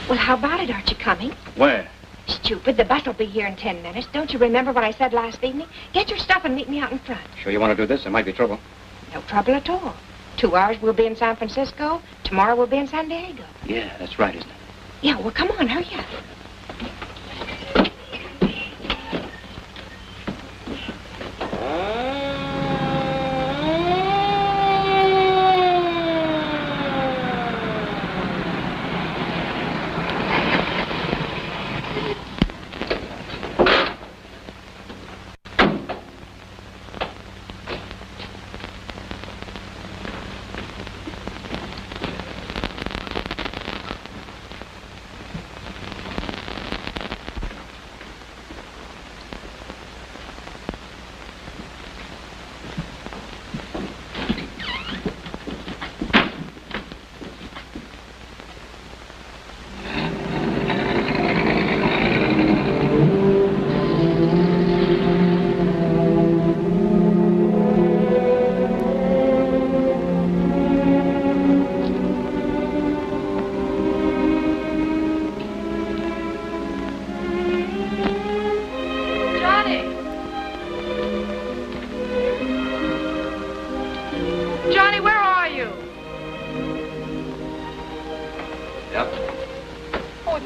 Well, how about it? Aren't you coming? Where? Stupid. The bus will be here in 10 minutes. Don't you remember what I said last evening? Get your stuff and meet me out in front. Sure you want to do this? There might be trouble. No trouble at all. 2 hours we'll be in San Francisco. Tomorrow we'll be in San Diego. Yeah, that's right, isn't it? Yeah, well, come on, hurry up.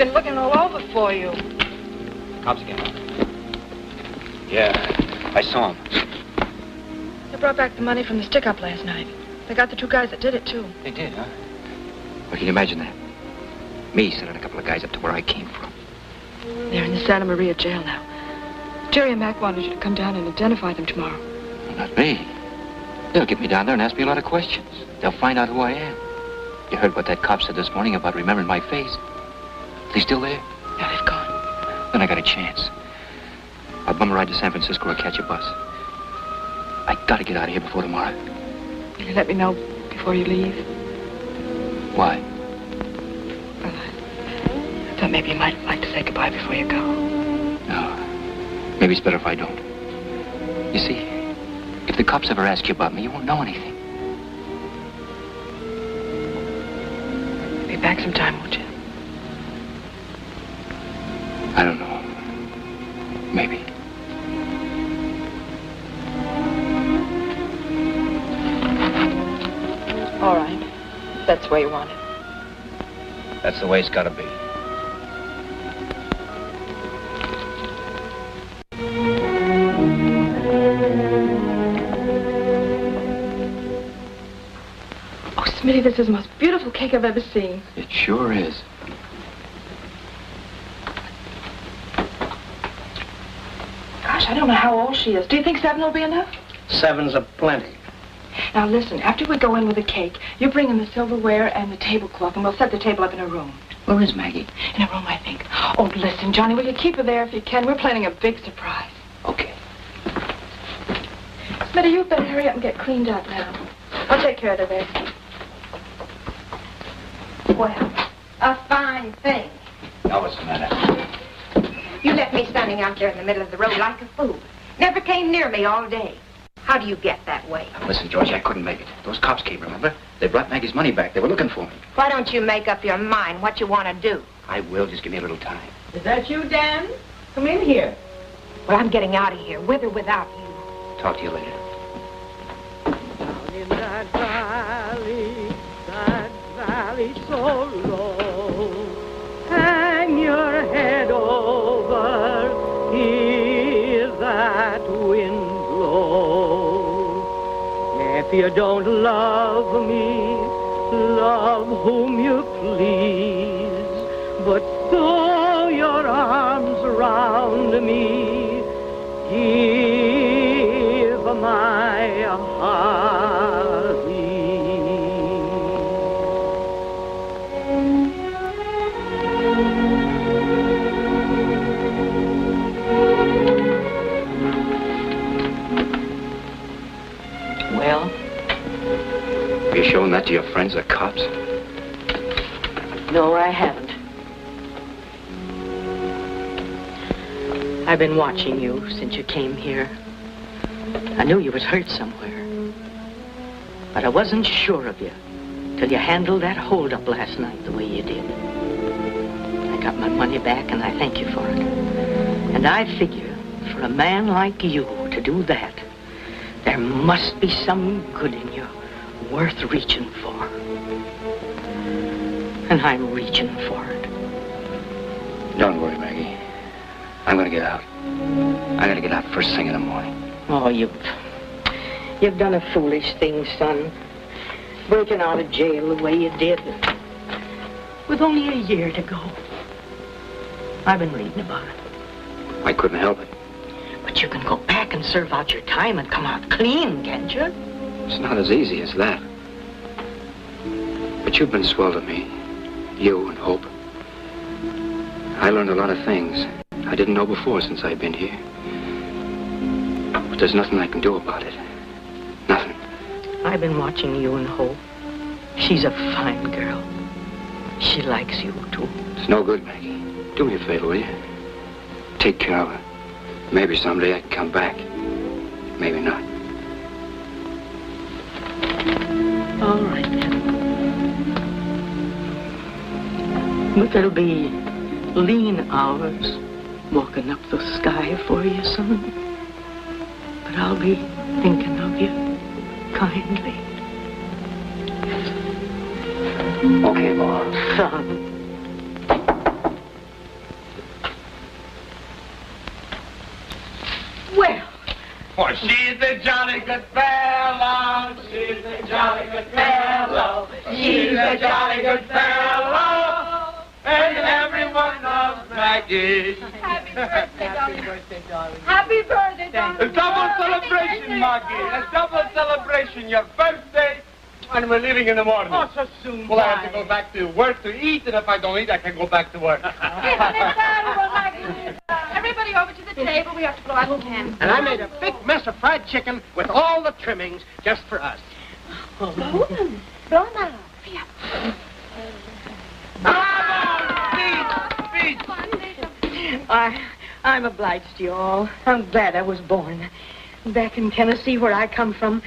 been looking all over for you. Cops again. Yeah, I saw him. They brought back the money from the stick-up last night. They got the 2 guys that did it, too. They did, huh? Well, can you imagine that? Me sending a couple of guys up to where I came from. They're in the Santa Maria jail now. Jerry and Mac wanted you to come down and identify them tomorrow. Well, not me. They'll get me down there and ask me a lot of questions. They'll find out who I am. You heard what that cop said this morning about remembering my face. Are they still there? Yeah, they've gone. Then I got a chance. I'll bum a ride to San Francisco or catch a bus. I gotta get out of here before tomorrow. Will you let me know before you leave? Why? Well, I thought maybe you might like to say goodbye before you go. No. Maybe it's better if I don't. You see, if the cops ever ask you about me, you won't know anything. Be back sometime, won't you? I don't know. Maybe. All right. That's the way you want it. That's the way it's gotta be. Oh, Smitty, this is the most beautiful cake I've ever seen. It sure is. Gosh, I don't know how old she is. Do you think 7 will be enough? 7's a plenty. Now, listen, after we go in with the cake, you bring in the silverware and the tablecloth, and we'll set the table up in her room. Where is Maggie? In her room, I think. Oh, listen, Johnny, will you keep her there if you can? We're planning a big surprise. Okay. Smitty, you better hurry up and get cleaned up now. I'll take care of the rest. Well, a fine thing. Now what's the matter? You left me standing out there in the middle of the road like a fool. Never came near me all day. How do you get that way? Listen, Georgie, I couldn't make it. Those cops came, remember? They brought Maggie's money back. They were looking for me. Why don't you make up your mind what you want to do? I will. Just give me a little time. Is that you, Dan? Come in here. Well, I'm getting out of here, with or without you. Talk to you later. Down in that valley so low, hang your head over, hear that wind blow. If you don't love me, love whom you please, but throw your arms around me, give my heart ease. Well? Are you showing that to your friends, the cops? No, I haven't. I've been watching you since you came here. I knew you was hurt somewhere. But I wasn't sure of you till you handled that holdup last night the way you did. I got my money back and I thank you for it. And I figure for a man like you to do that, there must be some good in you worth reaching for. And I'm reaching for it. Don't worry, Maggie. I'm gonna get out. I gotta get out first thing in the morning. Oh, you've done a foolish thing, son. Breaking out of jail the way you did. With only a year to go. I've been reading about it. I couldn't help it. But you can go back and serve out your time and come out clean, can't you? It's not as easy as that. But you've been swell to me. You and Hope. I learned a lot of things I didn't know before since I've been here. But there's nothing I can do about it. Nothing. I've been watching you and Hope. She's a fine girl. She likes you, too. It's no good, Maggie. Do me a favor, will you? Take care of her. Maybe someday I can come back. Maybe not. All right, then. But there'll be lean hours walking up the sky for you, son. But I'll be thinking of you kindly. Okay, Mom. Son. For she's a jolly good fellow. She's a jolly good fellow. She's a jolly good fellow. And everyone loves Maggie. Happy birthday, darling. Happy birthday, darling. Happy birthday, darling. A double celebration, Maggie. A double celebration. Your birthday. And we're leaving in the morning. Oh, so soon. Well, I have to go back to work to eat, and if I don't eat, I can go back to work. Isn't it terrible, Maggie? Everybody over to the table. We have to blow out the candles. And I made a big mess of fried chicken with all the trimmings just for us. Blow them. Blow them out. I'm obliged to you all. I'm glad I was born. Back in Tennessee, where I come from,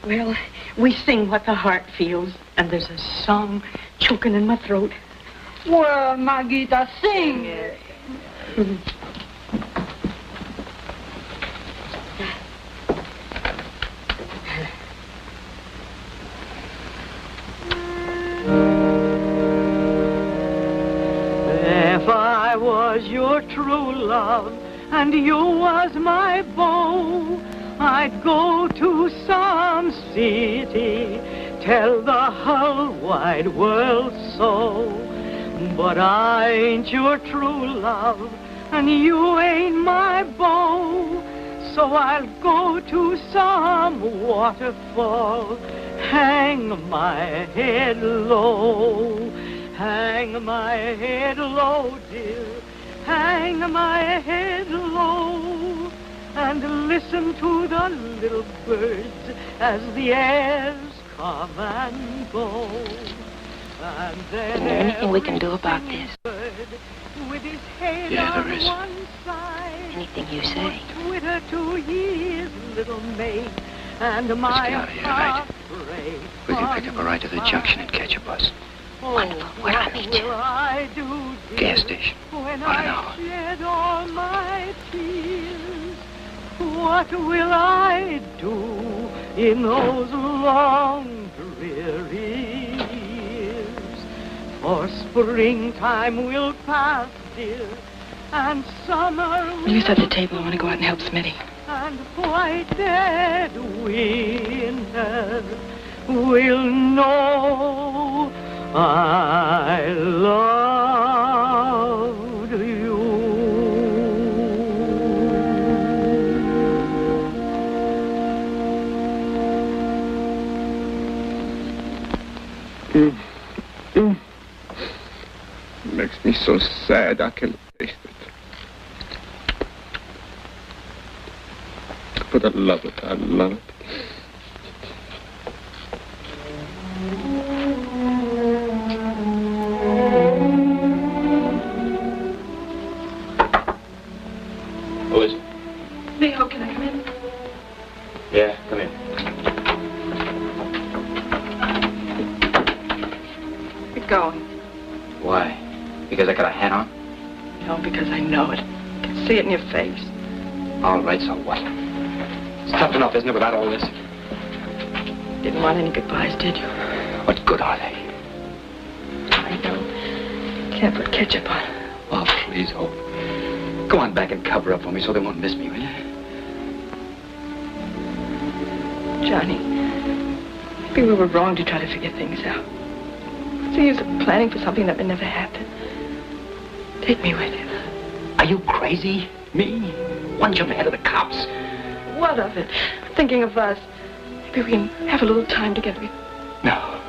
well, we sing what the heart feels, and there's a song choking in my throat. Well, Maguita, sing it. If I was your true love and you was my beau, I'd go to some city, tell the whole wide world so. But I ain't your true love and you ain't my beau, so I'll go to some waterfall, hang my head low. Hang my head low, dear, hang my head low, and listen to the little birds as the airs come and go. And then Is there anything we can do about this? Yeah, there is. Anything you say. Twitter to his little mate, and Let's my get out of here tonight. We can pick up a ride to the junction and catch a bus. Wonderful. Where I meet you? Gas station. On an hour. Shed all my tears. What will I do in those long, dreary years? For springtime will pass, dear, and summer will... Will you set the table? I want to go out and help Smitty. And white dead winter will know I loved you. Makes me so sad I can taste it. But I love it. I love it. Who is it? Leo, can I come in? Yeah, come in. You're going. Why? Because I got a hat on? No, because I know it. I can see it in your face. All right, so what? It's tough enough, isn't it, without all this? Didn't want any goodbyes, did you? What good are they? I know. Can't put ketchup on. Oh, please, Hope. Go on back and cover up for me so they won't miss me, will you? Johnny, maybe we were wrong to try to figure things out. What's the use of planning for something that may never happen? Take me with you. Are you crazy? Me? One jump ahead of the cops. What of it? Thinking of us. Maybe we can have a little time together. No,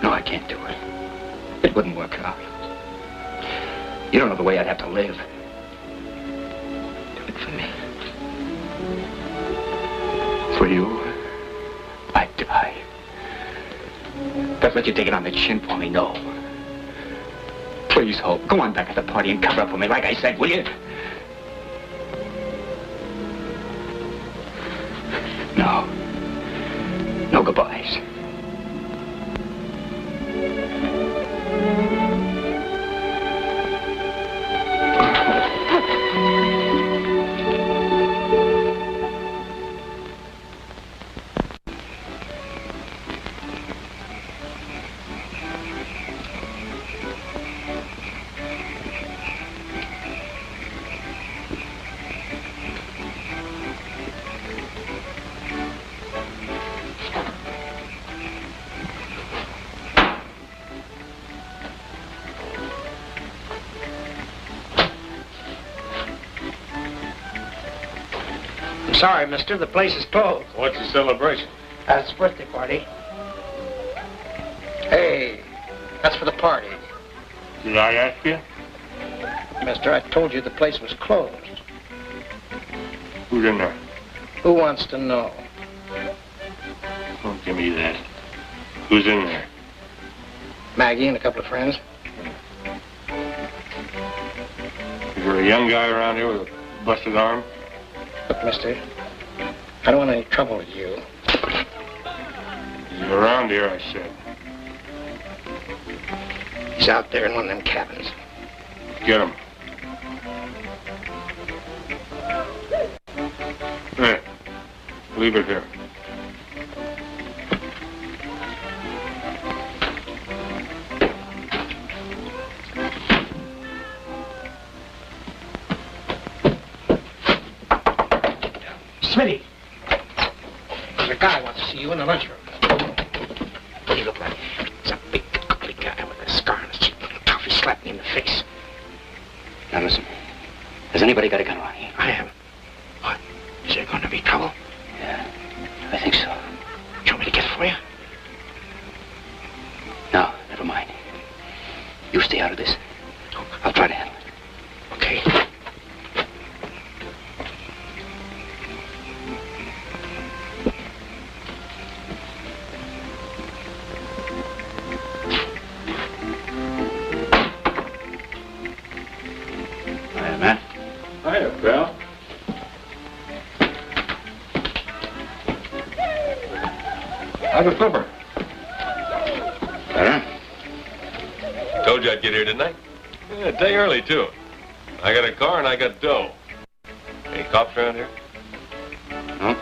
I can't do it. It wouldn't work out. You don't know the way I'd have to live. Do it for me. For you, I'd die. But let you take it on the chin for me, no. Please, Hope, go on back at the party and cover up for me, like I said, will you? No. No goodbyes. Sorry, mister. The place is closed. What's the celebration? It's a birthday party. Hey, that's for the party. Did I ask you? Mister, I told you the place was closed. Who's in there? Who wants to know? Don't give me that. Who's in there? Maggie and a couple of friends. Is there a young guy around here with a busted arm? Look, mister, I don't want any trouble with you. He's around here, I said. He's out there in one of them cabins. Get him. Hey, leave it here. Smitty! There's a guy wants to see you in the lunchroom. What do you look like? He's a big, ugly guy with a scar on his cheek. Tough, he slapped me in the face. Now listen, has anybody got a gun around here? I am. What? Is there going to be trouble? Yeah, I think so. You want me to get it for you? No, never mind. You stay out of this. I'll try to handle it. Okay. Hiya, Matt. Hiya, pal. How's the flipper? Better? Told you I'd get here, didn't I? Yeah, a day early, too. I got a car and I got dough. Any cops around here? No.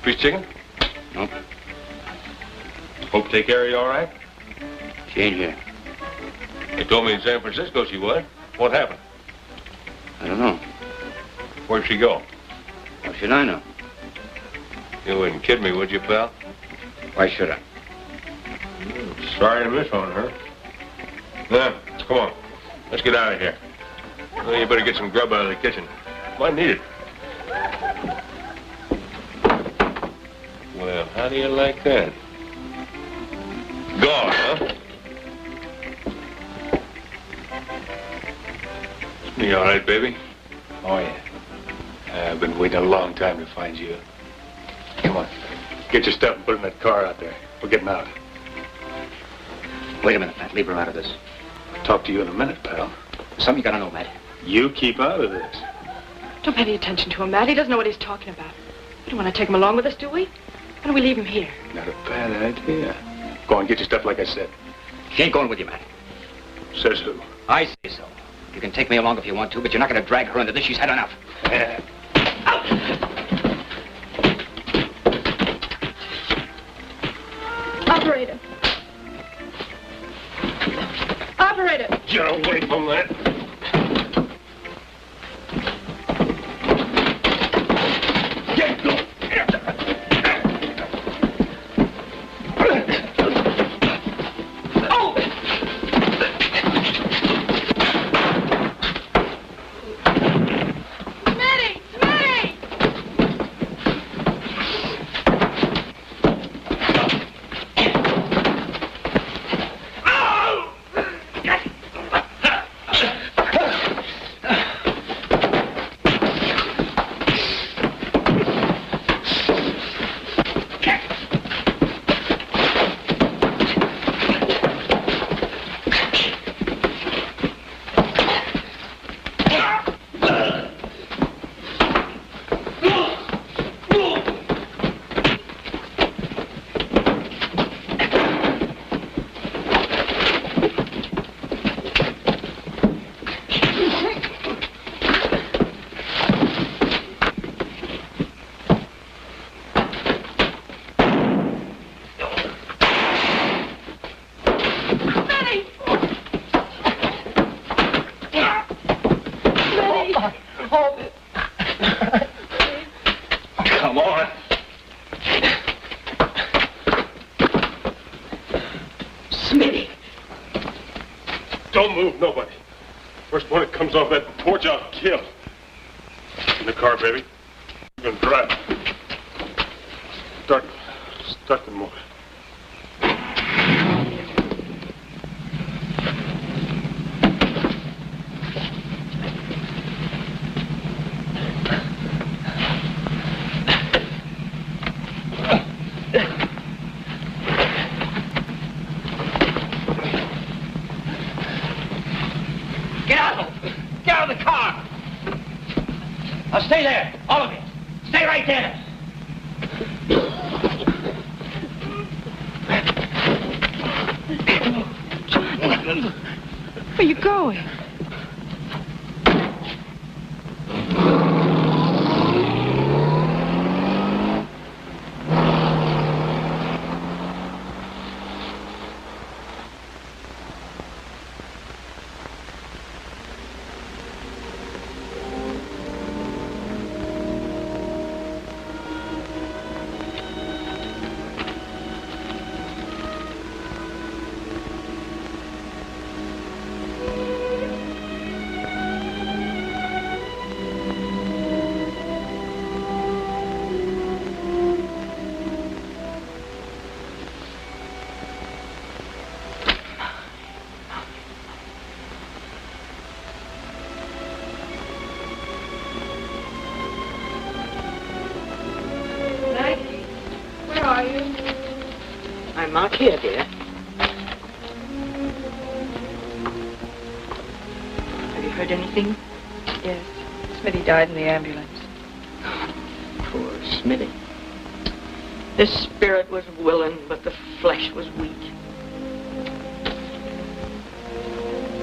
Piece chicken? Nope. Hope to take care of you all right? She ain't here. They told me in San Francisco she was. What happened? I don't know. Where'd she go? How should I know? You wouldn't kid me, would you, pal? Why should I? Sorry to miss on her. Yeah, come on. Let's get out of here. Well, you better get some grub out of the kitchen. Might need it. Well, how do you like that? Gone, huh? You all right, baby? Oh, yeah. I've been waiting a long time to find you. Come on. Get your stuff and put it in that car out there. We're getting out. Wait a minute, Matt. Leave her out of this. I'll talk to you in a minute, pal. Something you gotta know, Matt. You keep out of this. Don't pay any attention to him, Matt. He doesn't know what he's talking about. We don't want to take him along with us, do we? Why don't we leave him here? Not a bad idea. Go on, get your stuff like I said. She ain't going with you, Matt. Says who? I say so. You can take me along if you want to, but you're not gonna drag her into this. She's had enough. Operator. Operator. Get away from that. Get go. Come on. Smitty. Don't move, nobody. First one that comes off that porch, I'll kill. In the car, baby. Good drive. Start the motor. Get out! Get out of the car! Now stay there, all of you. Stay right there. Where are you going? I'm out here, dear. Have you heard anything? Yes. Smitty died in the ambulance. Poor Smitty. The spirit was willing, but the flesh was weak.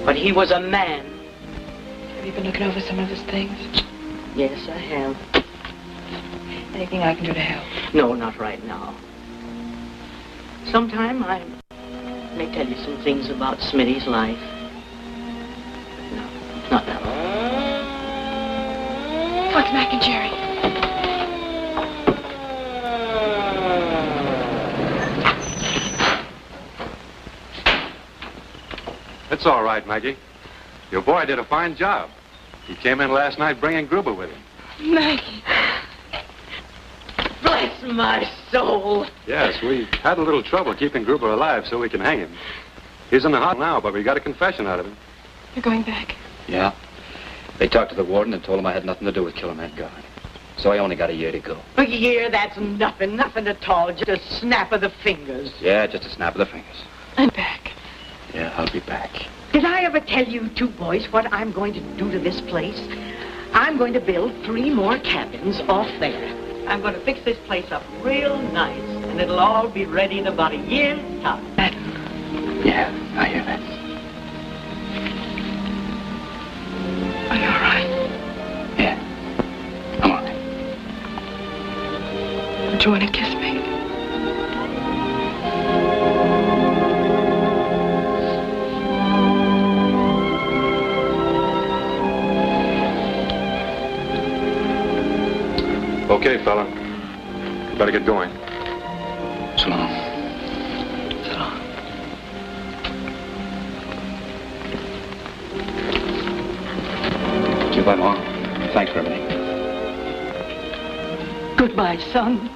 But he was a man. Have you been looking over some of his things? Yes, I have. Anything I can do to help? No, not right now. Sometime I may tell you some things about Smitty's life. No, not now. What's Mac and Jerry? It's all right, Maggie. Your boy did a fine job. He came in last night bringing Gruber with him. Maggie. Bless my soul. Yes, we had a little trouble keeping Gruber alive so we can hang him. He's in the hospital now, but we got a confession out of him. You're going back? Yeah. They talked to the warden and told him I had nothing to do with killing that guard. So I only got a year to go. A year, that's nothing at all. Just a snap of the fingers. Yeah, just a snap of the fingers. I'm back. Yeah, I'll be back. Did I ever tell you two boys what I'm going to do to this place? I'm going to build 3 more cabins off there. I'm going to fix this place up real nice, and it'll all be ready in about a year's time. Yeah, I hear that. Are you all right? Yeah, I'm all right. Don't you want to kiss me? Okay, fella. Better get going. So long. So long. Goodbye, Mom. Thanks for everything. Goodbye, son.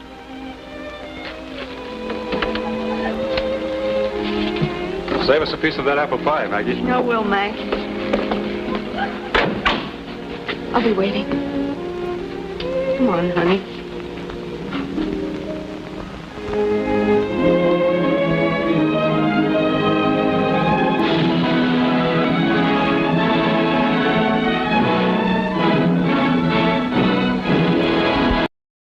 Save us a piece of that apple pie, Maggie. No, will, Mac. I'll be waiting. Come on, honey.